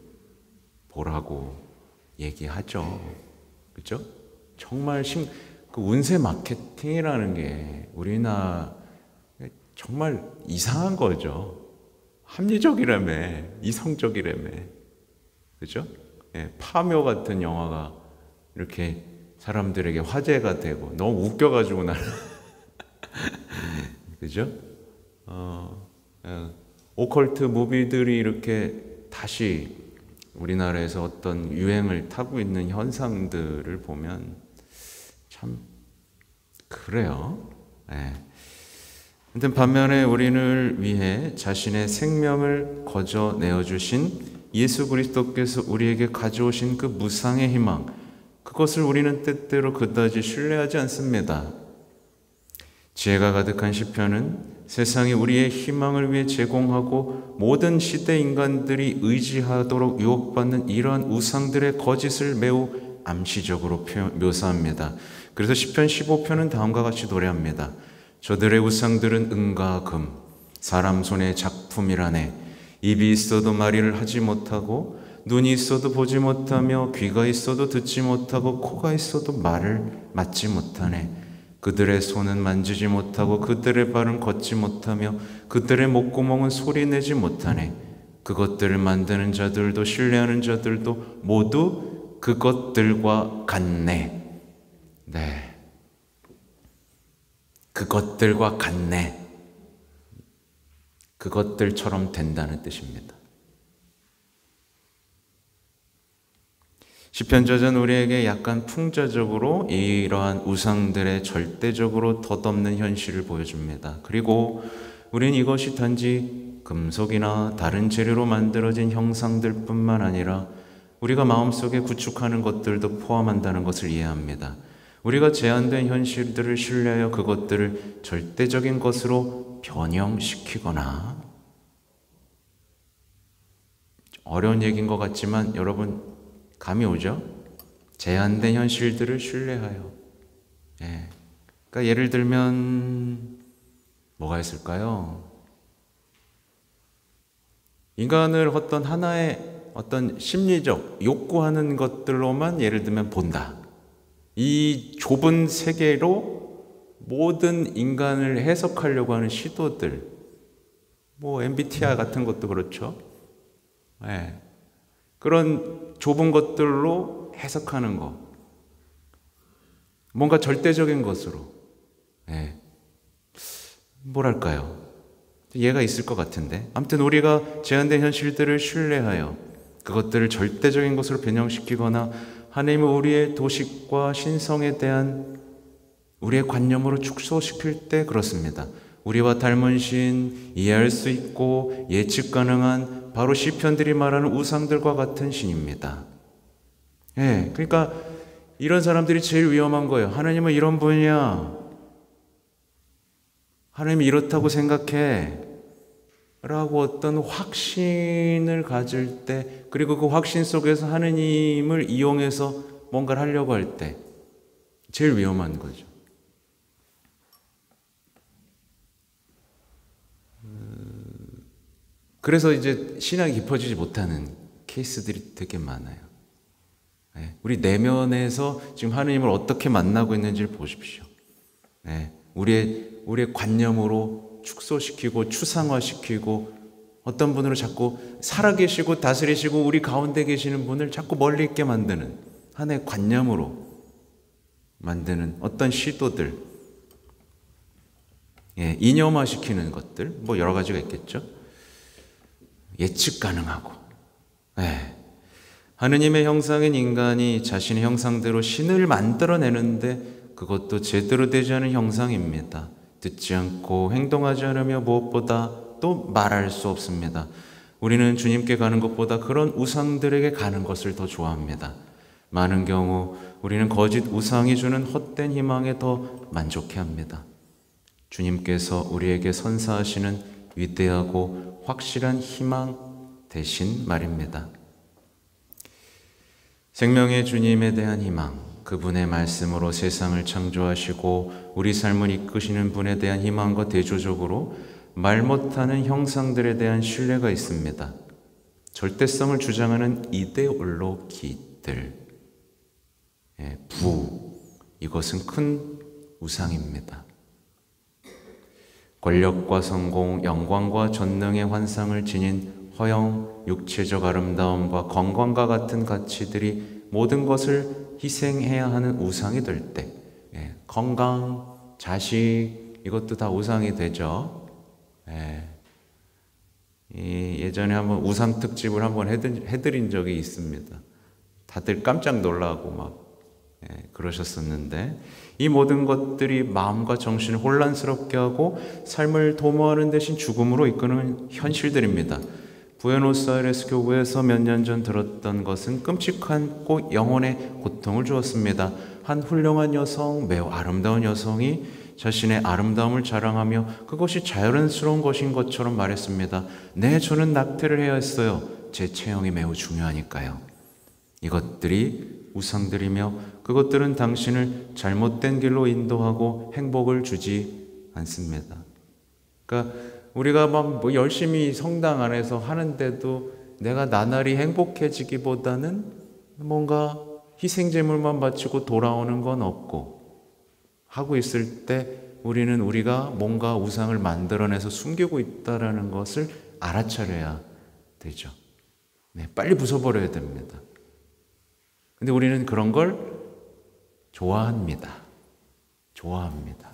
S1: 보라고 얘기하죠. 그렇죠? 정말 그 운세 마케팅이라는 게 우리나라 정말 이상한 거죠. 합리적이라며, 이성적이라며. 그렇죠? 파묘 같은 영화가 이렇게 사람들에게 화제가 되고 너무 웃겨가지고 나는 그죠? 오컬트 무비들이 이렇게 다시 우리나라에서 어떤 유행을 타고 있는 현상들을 보면 참 그래요. 아무튼 반면에 우리를 위해 자신의 생명을 거저 내어주신 예수 그리스도께서 우리에게 가져오신 그 무상의 희망, 그것을 우리는 때때로 그다지 신뢰하지 않습니다. 지혜가 가득한 시편은 세상이 우리의 희망을 위해 제공하고 모든 시대 인간들이 의지하도록 유혹받는 이러한 우상들의 거짓을 매우 암시적으로 묘사합니다. 그래서 시편 15편은 다음과 같이 노래합니다. 저들의 우상들은 은과 금, 사람 손의 작품이라네. 입이 있어도 말을 하지 못하고, 눈이 있어도 보지 못하며, 귀가 있어도 듣지 못하고, 코가 있어도 말을 맡지 못하네. 그들의 손은 만지지 못하고, 그들의 발은 걷지 못하며, 그들의 목구멍은 소리내지 못하네. 그것들을 만드는 자들도 신뢰하는 자들도 모두 그것들과 같네. 네, 그것들과 같네. 그것들처럼 된다는 뜻입니다. 시편 저자는 우리에게 약간 풍자적으로 이러한 우상들의 절대적으로 덧없는 현실을 보여줍니다. 그리고 우리는 이것이 단지 금속이나 다른 재료로 만들어진 형상들 뿐만 아니라 우리가 마음속에 구축하는 것들도 포함한다는 것을 이해합니다. 우리가 제한된 현실들을 신뢰하여 그것들을 절대적인 것으로 변형시키거나, 어려운 얘기인 것 같지만 여러분 감이 오죠? 제한된 현실들을 신뢰하여. 그러니까 예를 들면 뭐가 있을까요? 인간을 어떤 하나의 어떤 심리적 욕구하는 것들로만 예를 들면 본다. 이 좁은 세계로 모든 인간을 해석하려고 하는 시도들, 뭐 MBTI 같은 것도 그렇죠. 그런 좁은 것들로 해석하는 것, 뭔가 절대적인 것으로, 뭐랄까요? 이해가 있을 것 같은데, 아무튼 우리가 제한된 현실들을 신뢰하여 그것들을 절대적인 것으로 변형시키거나 하나님은 우리의 도식과 신성에 대한 우리의 관념으로 축소시킬 때 그렇습니다. 우리와 닮은 신, 이해할 수 있고 예측 가능한 바로 시편들이 말하는 우상들과 같은 신입니다. 그러니까 이런 사람들이 제일 위험한 거예요. 하나님은 이런 분이야. 하나님이 이렇다고 생각해. 라고 어떤 확신을 가질 때, 그리고 그 확신 속에서 하느님을 이용해서 뭔가를 하려고 할 때 제일 위험한 거죠. 그래서 이제 신앙이 깊어지지 못하는 케이스들이 되게 많아요. 우리 내면에서 지금 하느님을 어떻게 만나고 있는지를 보십시오. 우리의 관념으로 축소시키고 추상화시키고 어떤 분으로 자꾸 살아계시고 다스리시고 우리 가운데 계시는 분을 자꾸 멀리 있게 만드는 하나의 관념으로 만드는 어떤 시도들, 이념화시키는 것들, 뭐 여러 가지가 있겠죠. 예측 가능하고, 하느님의 형상인 인간이 자신의 형상대로 신을 만들어내는데 그것도 제대로 되지 않은 형상입니다. 듣지 않고 행동하지 않으며 무엇보다 또 말할 수 없습니다. 우리는 주님께 가는 것보다 그런 우상들에게 가는 것을 더 좋아합니다. 많은 경우 우리는 거짓 우상이 주는 헛된 희망에 더 만족해합니다. 주님께서 우리에게 선사하시는 위대하고 확실한 희망 대신 말입니다. 생명의 주님에 대한 희망, 그분의 말씀으로 세상을 창조하시고 우리 삶을 이끄시는 분에 대한 희망과 대조적으로 말 못하는 형상들에 대한 신뢰가 있습니다. 절대성을 주장하는 이데올로기들, 이것은 큰 우상입니다. 권력과 성공, 영광과 전능의 환상을 지닌 허영, 육체적 아름다움과 건강과 같은 가치들이 모든 것을 희생해야 하는 우상이 될 때, 건강, 자식, 이것도 다 우상이 되죠. 예전에 한번 우상 특집을 한번 해드린 적이 있습니다. 다들 깜짝 놀라고 막 그러셨었는데, 이 모든 것들이 마음과 정신을 혼란스럽게 하고 삶을 도모하는 대신 죽음으로 이끄는 현실들입니다. 부에노스아이레스 교구에서 몇 년 전 들었던 것은 끔찍하고 영혼의 고통을 주었습니다. 한 훌륭한 여성, 매우 아름다운 여성이 자신의 아름다움을 자랑하며 그것이 자연스러운 것인 것처럼 말했습니다. 네, 저는 낙태를 해야 했어요. 제 체형이 매우 중요하니까요. 이것들이 우상들이며 그것들은 당신을 잘못된 길로 인도하고 행복을 주지 않습니다. 그러니까 우리가 막 뭐 열심히 성당 안에서 하는데도 내가 나날이 행복해지기보다는 뭔가 희생제물만 바치고 돌아오는 건 없고 하고 있을 때 우리는 우리가 뭔가 우상을 만들어내서 숨기고 있다는 것을 알아차려야 되죠. 빨리 부숴버려야 됩니다. 근데 우리는 그런 걸 좋아합니다. 좋아합니다.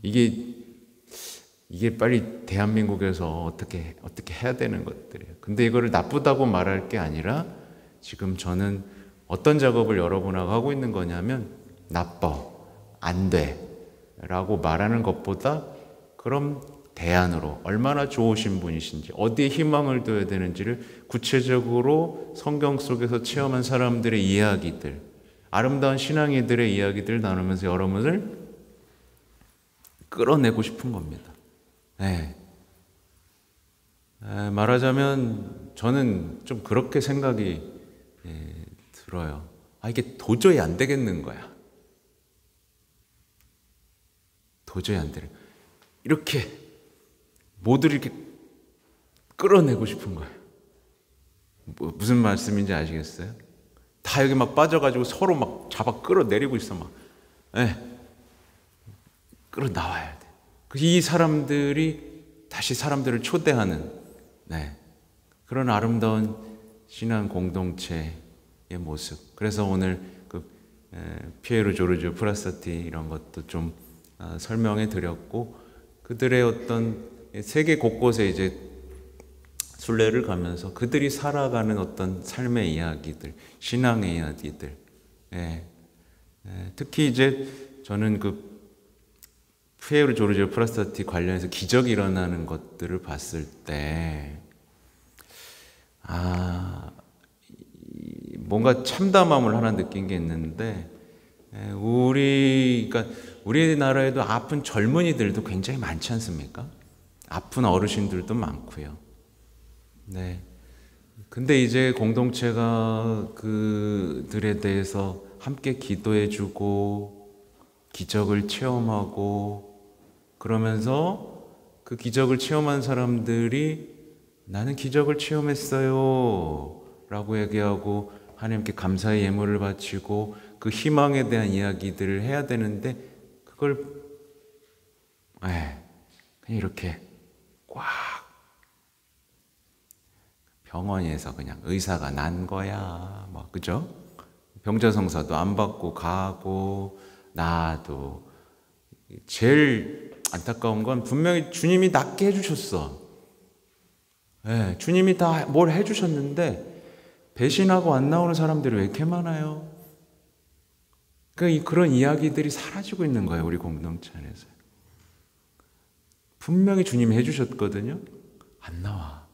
S1: 이게 빨리 대한민국에서 어떻게 해야 되는 것들이에요. 근데 이거를 나쁘다고 말할 게 아니라 지금 저는 어떤 작업을 여러분하고 하고 있는 거냐면 나빠, 안 돼 라고 말하는 것보다 그럼 대안으로 얼마나 좋으신 분이신지, 어디에 희망을 둬야 되는지를 구체적으로 성경 속에서 체험한 사람들의 이야기들, 아름다운 신앙이들의 이야기들을 나누면서 여러분을 끌어내고 싶은 겁니다. 말하자면 저는 좀 그렇게 생각이 들어요. 이게 도저히 안 되겠는 거야. 도저히 안 되는. 이렇게 모두를 이렇게 끌어내고 싶은 거예요. 무슨 말씀인지 아시겠어요? 다 여기 막 빠져가지고 서로 막 잡아 끌어내리고 있어 막. 끌어나와야 돼. 이 사람들이 다시 사람들을 초대하는 그런 아름다운 신앙 공동체의 모습. 그래서 오늘 피에로 조르지오 프라사티 이런 것도 좀 설명해 드렸고, 그들의 어떤 세계 곳곳에 이제 순례를 가면서 그들이 살아가는 어떤 삶의 이야기들, 신앙의 이야기들, 특히 이제 저는 피에로 조르지오 프라사티 관련해서 기적이 일어나는 것들을 봤을 때 뭔가 참담함을 하나 느낀 게 있는데, 그러니까 우리나라에도 아픈 젊은이들도 굉장히 많지 않습니까? 아픈 어르신들도 많고요. 근데 이제 공동체가 그들에 대해서 함께 기도해주고 기적을 체험하고 그러면서 그 기적을 체험한 사람들이 나는 기적을 체험했어요 라고 얘기하고 하나님께 감사의 예물을 바치고 그 희망에 대한 이야기들을 해야 되는데, 그걸 그냥 이렇게 꽉 병원에서 그냥 의사가 난 거야 그죠? 병자성사도 안 받고 가고 나도. 제일 안타까운 건 분명히 주님이 낫게 해주셨어. 주님이 다 뭘 해주셨는데 배신하고 안 나오는 사람들이 왜 이렇게 많아요? 그런 이야기들이 사라지고 있는 거예요, 우리 공동체 안에서. 분명히 주님이 해주셨거든요. 안 나와.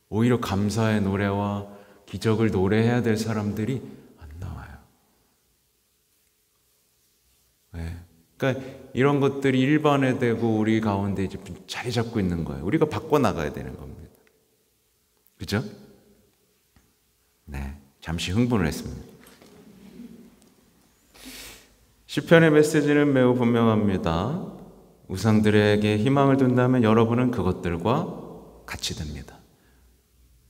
S1: 오히려 감사의 노래와 기적을 노래해야 될 사람들이 안 나와요. 그러니까 이런 것들이 일반화되고 우리 가운데 이제 자리 잡고 있는 거예요. 우리가 바꿔나가야 되는 겁니다. 그죠? 잠시 흥분을 했습니다. 시편의 메시지는 매우 분명합니다. 우상들에게 희망을 둔다면 여러분은 그것들과 같이 됩니다.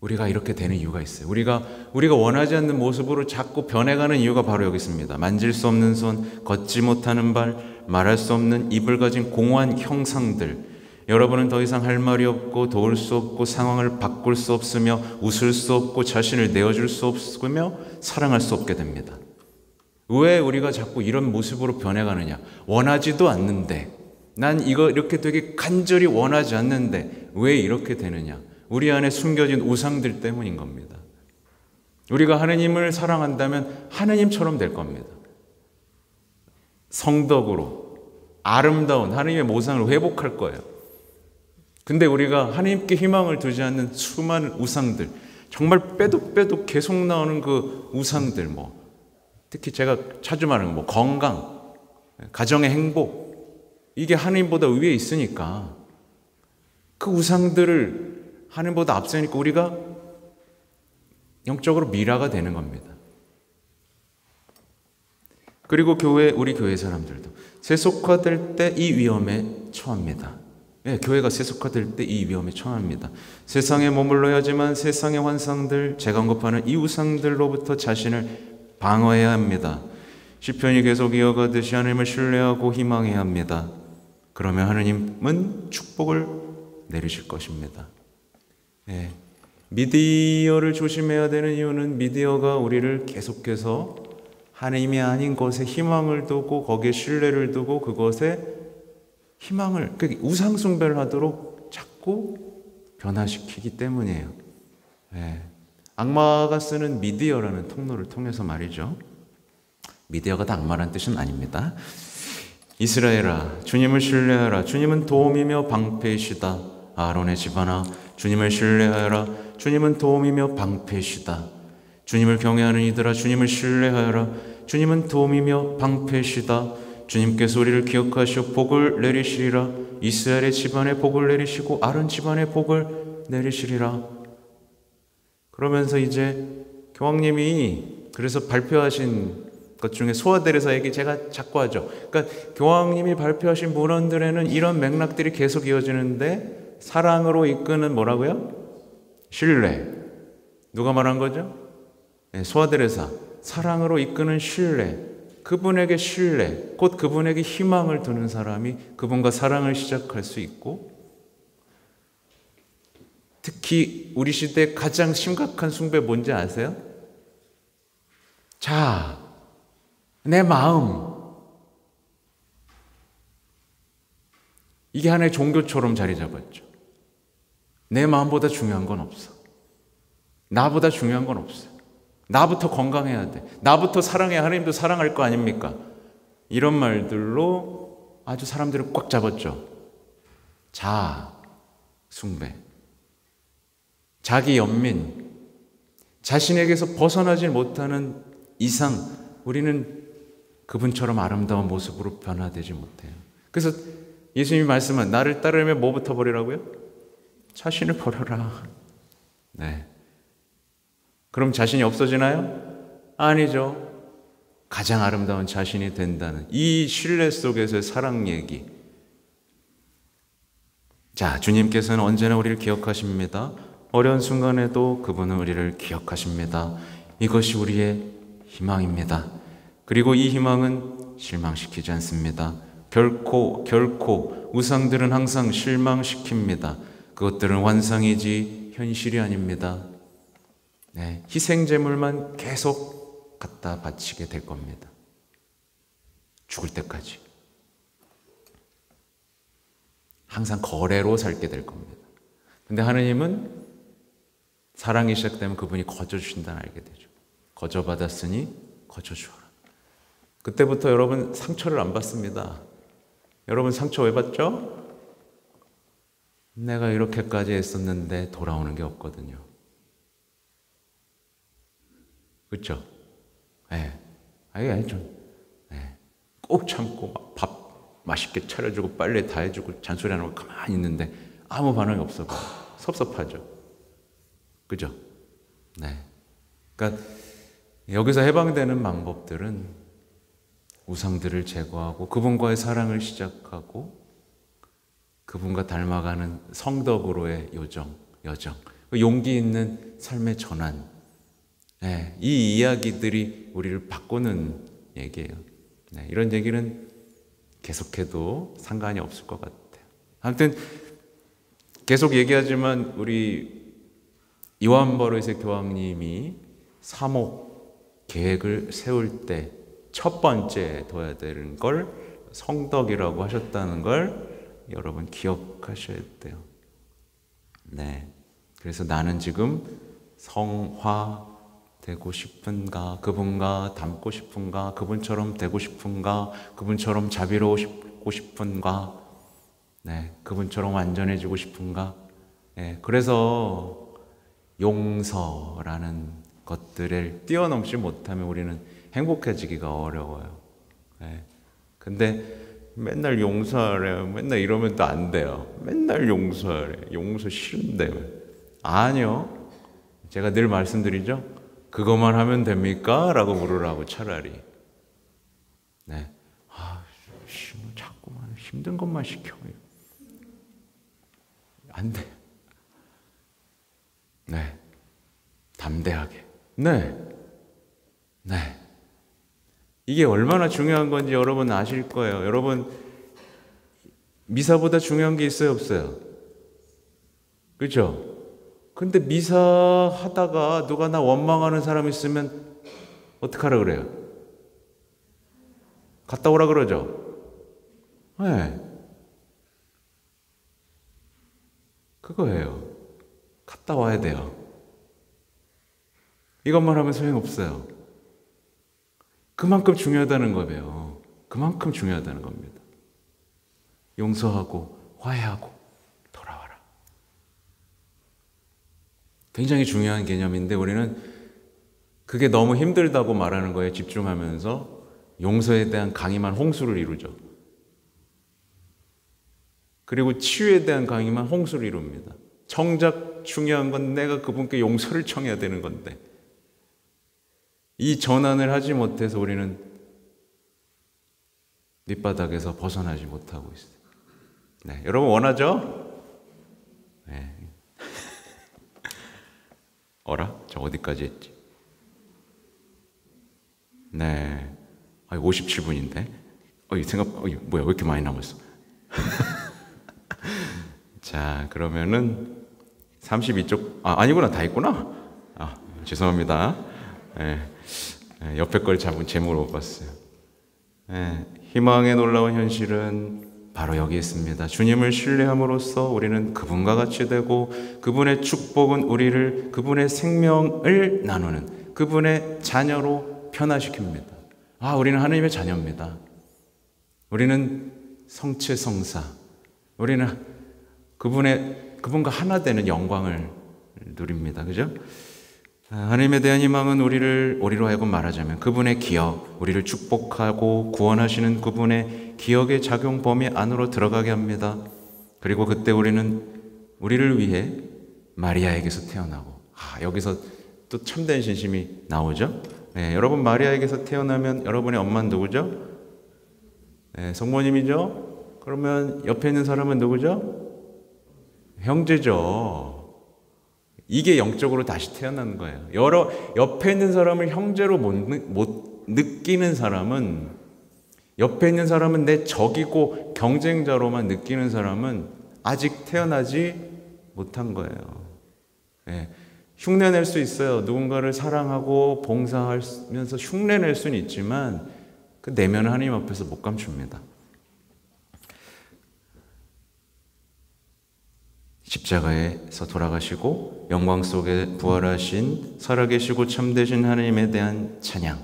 S1: 우리가 이렇게 되는 이유가 있어요. 우리가 원하지 않는 모습으로 자꾸 변해가는 이유가 바로 여기 있습니다. 만질 수 없는 손, 걷지 못하는 발, 말할 수 없는 입을 가진 공허한 형상들. 여러분은 더 이상 할 말이 없고 도울 수 없고 상황을 바꿀 수 없으며 웃을 수 없고 자신을 내어줄 수 없으며 사랑할 수 없게 됩니다. 왜 우리가 자꾸 이런 모습으로 변해가느냐? 원하지도 않는데, 난 이거 이렇게 되게 간절히 원하지 않는데 왜 이렇게 되느냐? 우리 안에 숨겨진 우상들 때문인 겁니다. 우리가 하느님을 사랑한다면 하느님처럼 될 겁니다. 성덕으로 아름다운 하느님의 모상을 회복할 거예요. 근데 우리가 하느님께 희망을 두지 않는 수많은 우상들, 정말 빼도 계속 나오는 그 우상들, 특히 제가 자주 말하는 건강, 가정의 행복, 이게 하느님보다 위에 있으니까 그 우상들을 하느님보다 앞서니까 우리가 영적으로 미라가 되는 겁니다. 그리고 우리 교회 사람들도 세속화될 때 이 위험에 처합니다. 교회가 세속화될 때 이 위험에 처합니다. 세상에 머물러야 하지만 세상의 환상들, 제가 언급하는 이 우상들로부터 자신을 방어해야 합니다. 시편이 계속 이어가듯이 하나님을 신뢰하고 희망해야 합니다. 그러면 하나님은 축복을 내리실 것입니다. 미디어를 조심해야 되는 이유는 미디어가 우리를 계속해서 하나님이 아닌 것에 희망을 두고 거기에 신뢰를 두고 그것에 희망을, 우상숭배를 하도록 자꾸 변화시키기 때문이에요. 악마가 쓰는 미디어라는 통로를 통해서 말이죠. 미디어가 다 악마라는 뜻은 아닙니다. 이스라엘아, 주님을 신뢰하라. 주님은 도움이며 방패이시다. 아론의 집안아, 주님을 신뢰하여라. 주님은 도움이며 방패이시다. 주님을 경외하는 이들아, 주님을 신뢰하여라. 주님은 도움이며 방패이시다. 주님께서 우리를 기억하시어 복을 내리시리라. 이스라엘의 집안에 복을 내리시고 아론 집안에 복을 내리시리라. 그러면서 이제 교황님이 그래서 발표하신 것 중에 소아데레사 얘기 제가 자꾸 하죠. 그러니까 교황님이 발표하신 문헌들에는 이런 맥락들이 계속 이어지는데, 사랑으로 이끄는 뭐라고요? 신뢰. 누가 말한 거죠? 소아데레사. 사랑으로 이끄는 신뢰. 그분에게 신뢰, 곧 그분에게 희망을 두는 사람이 그분과 사랑을 시작할 수 있고, 특히 우리 시대의 가장 심각한 숭배 뭔지 아세요? 자, 내 마음. 이게 하나의 종교처럼 자리 잡았죠. 내 마음보다 중요한 건 없어. 나보다 중요한 건 없어. 나부터 건강해야 돼. 나부터 사랑해야 하나님도 사랑할 거 아닙니까? 이런 말들로 아주 사람들을 꽉 잡았죠. 자아, 숭배, 자기 연민, 자신에게서 벗어나지 못하는 이상 우리는 그분처럼 아름다운 모습으로 변화되지 못해요. 그래서 예수님이 말씀한 나를 따르면 뭐부터 버리라고요? 자신을 버려라. 그럼 자신이 없어지나요? 아니죠. 가장 아름다운 자신이 된다는 이 신뢰 속에서의 사랑 얘기. 자, 주님께서는 언제나 우리를 기억하십니다. 어려운 순간에도 그분은 우리를 기억하십니다. 이것이 우리의 희망입니다. 그리고 이 희망은 실망시키지 않습니다. 결코 우상들은 항상 실망시킵니다. 그것들은 환상이지 현실이 아닙니다. 희생제물만 계속 갖다 바치게 될 겁니다. 죽을 때까지. 항상 거래로 살게 될 겁니다. 근데 하느님은 사랑이 시작되면 그분이 거저주신다는 알게 되죠. 거저받았으니 거저주어라. 그때부터 여러분 상처를 안 받습니다. 여러분 상처 왜 받죠? 내가 이렇게까지 했었는데 돌아오는 게 없거든요. 그렇죠? 꼭 참고 밥 맛있게 차려주고 빨래 다 해주고 잔소리 안 하고 가만히 있는데 아무 반응이 없어. 섭섭하죠. 그죠? 그러니까 여기서 해방되는 방법들은 우상들을 제거하고 그분과의 사랑을 시작하고 그분과 닮아가는 성덕으로의 여정, 그 용기 있는 삶의 전환. 네, 이 이야기들이 우리를 바꾸는 얘기예요. 네, 이런 얘기는 계속해도 상관이 없을 것 같아요. 아무튼 계속 얘기하지만 우리 요한버릇의 교황님이 사목 계획을 세울 때 첫 번째 둬야 되는 걸 성덕이라고 하셨다는 걸 여러분 기억하셔야 돼요. 네, 그래서 나는 지금 성화되고 싶은가? 그분과 닮고 싶은가? 그분처럼 되고 싶은가? 그분처럼 자비로우고 싶은가? 네, 그분처럼 완전해지고 싶은가? 네, 그래서 용서라는 것들을 뛰어넘지 못하면 우리는 행복해지기가 어려워요. 네. 근데 맨날 용서하래, 맨날 이러면 또 안 돼요. 맨날 용서하래, 용서 싫은데. 아니요. 제가 늘 말씀드리죠. 그것만 하면 됩니까? 라고 물으라고 차라리. 네. 자꾸만 힘든 것만 시켜. 안 돼. 네. 담대하게. 네. 네. 이게 얼마나 중요한 건지 여러분 아실 거예요. 여러분, 미사보다 중요한 게 있어요, 없어요? 그렇죠? 근데 미사 하다가 누가 나 원망하는 사람 있으면 어떡하라 그래요? 갔다 오라 그러죠? 네. 그거예요. 갔다 와야 돼요. 이것만 하면 소용없어요. 그만큼 중요하다는 거예요. 그만큼 중요하다는 겁니다. 용서하고 화해하고 돌아와라. 굉장히 중요한 개념인데 우리는 그게 너무 힘들다고 말하는 거에 집중하면서 용서에 대한 강인한 홍수를 이루죠. 그리고 치유에 대한 강인한 홍수를 이룹니다. 정작 중요한 건 내가 그분께 용서를 청해야 되는 건데 이 전환을 하지 못해서 우리는 밑바닥에서 벗어나지 못하고 있어요. 네, 여러분 원하죠? 네. 어라? 저 어디까지 했지? 네. 57분인데? 뭐야, 왜 이렇게 많이 남았어? 자, 그러면은 32쪽, 아니구나, 다 있구나? 죄송합니다. 네. 옆에 걸 잡은 제목을 못 봤어요. 네. 희망의 놀라운 현실은 바로 여기 있습니다. 주님을 신뢰함으로써 우리는 그분과 같이 되고 그분의 축복은 우리를 그분의 생명을 나누는 그분의 자녀로 변화시킵니다. 우리는 하나님의 자녀입니다. 우리는 성체성사. 우리는 그분과 하나 되는 영광을 누립니다. 그죠? 하나님에 대한 희망은 우리로 하여금 말하자면 그분의 기억, 우리를 축복하고 구원하시는 그분의 기억의 작용 범위 안으로 들어가게 합니다. 그리고 그때 우리는 우리를 위해 마리아에게서 태어나고 여기서 또 참된 신심이 나오죠. 네, 여러분 마리아에게서 태어나면 여러분의 엄마는 누구죠? 네, 성모님이죠. 그러면 옆에 있는 사람은 누구죠? 형제죠. 이게 영적으로 다시 태어나는 거예요. 옆에 있는 사람을 형제로 못 느끼는 사람은, 옆에 있는 사람은 내 적이고 경쟁자로만 느끼는 사람은 아직 태어나지 못한 거예요. 네. 흉내낼 수 있어요. 누군가를 사랑하고 봉사하면서 흉내낼 수는 있지만 그 내면은 하나님 앞에서 못 감춥니다. 십자가에서 돌아가시고 영광 속에 부활하신 살아계시고 참되신 하나님에 대한 찬양,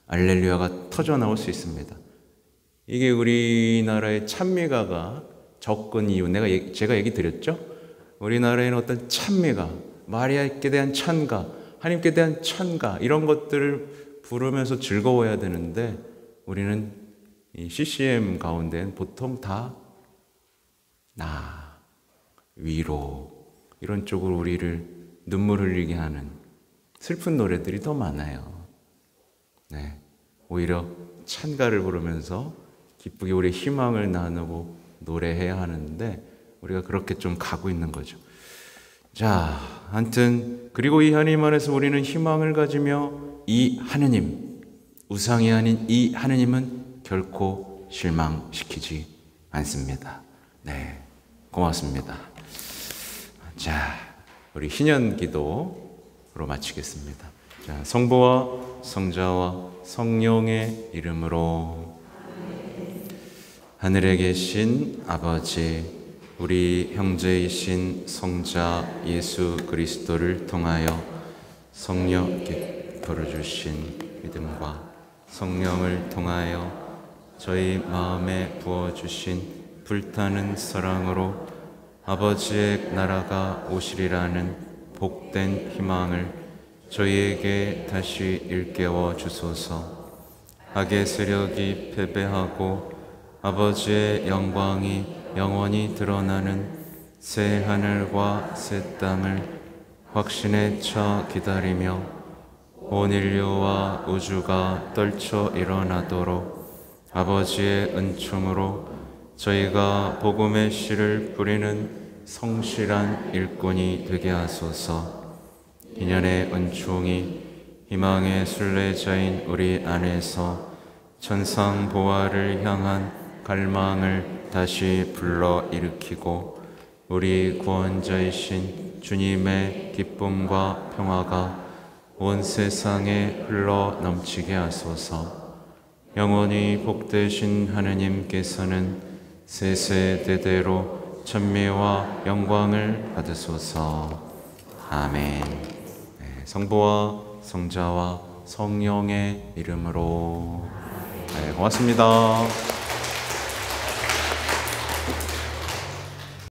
S1: 알렐루야가 터져나올 수 있습니다. 이게 우리나라의 찬미가가 적은 이유, 제가 얘기 드렸죠? 우리나라에는 어떤 찬미가, 마리아께 대한 찬가, 하나님께 대한 찬가, 이런 것들을 부르면서 즐거워야 되는데 우리는 이 CCM 가운데는 보통 다 위로, 이런 쪽으로 우리를 눈물 흘리게 하는 슬픈 노래들이 더 많아요. 네, 오히려 찬가를 부르면서 기쁘게 우리의 희망을 나누고 노래해야 하는데 우리가 그렇게 좀 가고 있는 거죠. 자, 아무튼 그리고 이 하나님 안에서 우리는 희망을 가지며 이 하느님, 우상이 아닌 이 하느님은 결코 실망시키지 않습니다. 네, 고맙습니다. 자, 우리 신년 기도로 마치겠습니다. 자, 성부와 성자와 성령의 이름으로. 하늘에 계신 아버지, 우리 형제이신 성자 예수 그리스도를 통하여 성령께 벌어주신 믿음과 성령을 통하여 저희 마음에 부어주신 불타는 사랑으로 아버지의 나라가 오시리라는 복된 희망을 저희에게 다시 일깨워 주소서. 악의 세력이 패배하고 아버지의 영광이 영원히 드러나는 새 하늘과 새 땅을 확신에 차 기다리며 온 인류와 우주가 떨쳐 일어나도록 아버지의 은총으로 저희가 복음의 씨를 뿌리는 성실한 일꾼이 되게 하소서. 인연의 은총이 희망의 순례자인 우리 안에서 천상보화를 향한 갈망을 다시 불러일으키고 우리 구원자이신 주님의 기쁨과 평화가 온 세상에 흘러 넘치게 하소서. 영원히 복되신 하느님께서는 세세대대로 찬미와 영광을 받으소서. 아멘. 네, 성부와 성자와 성령의 이름으로. 네, 고맙습니다.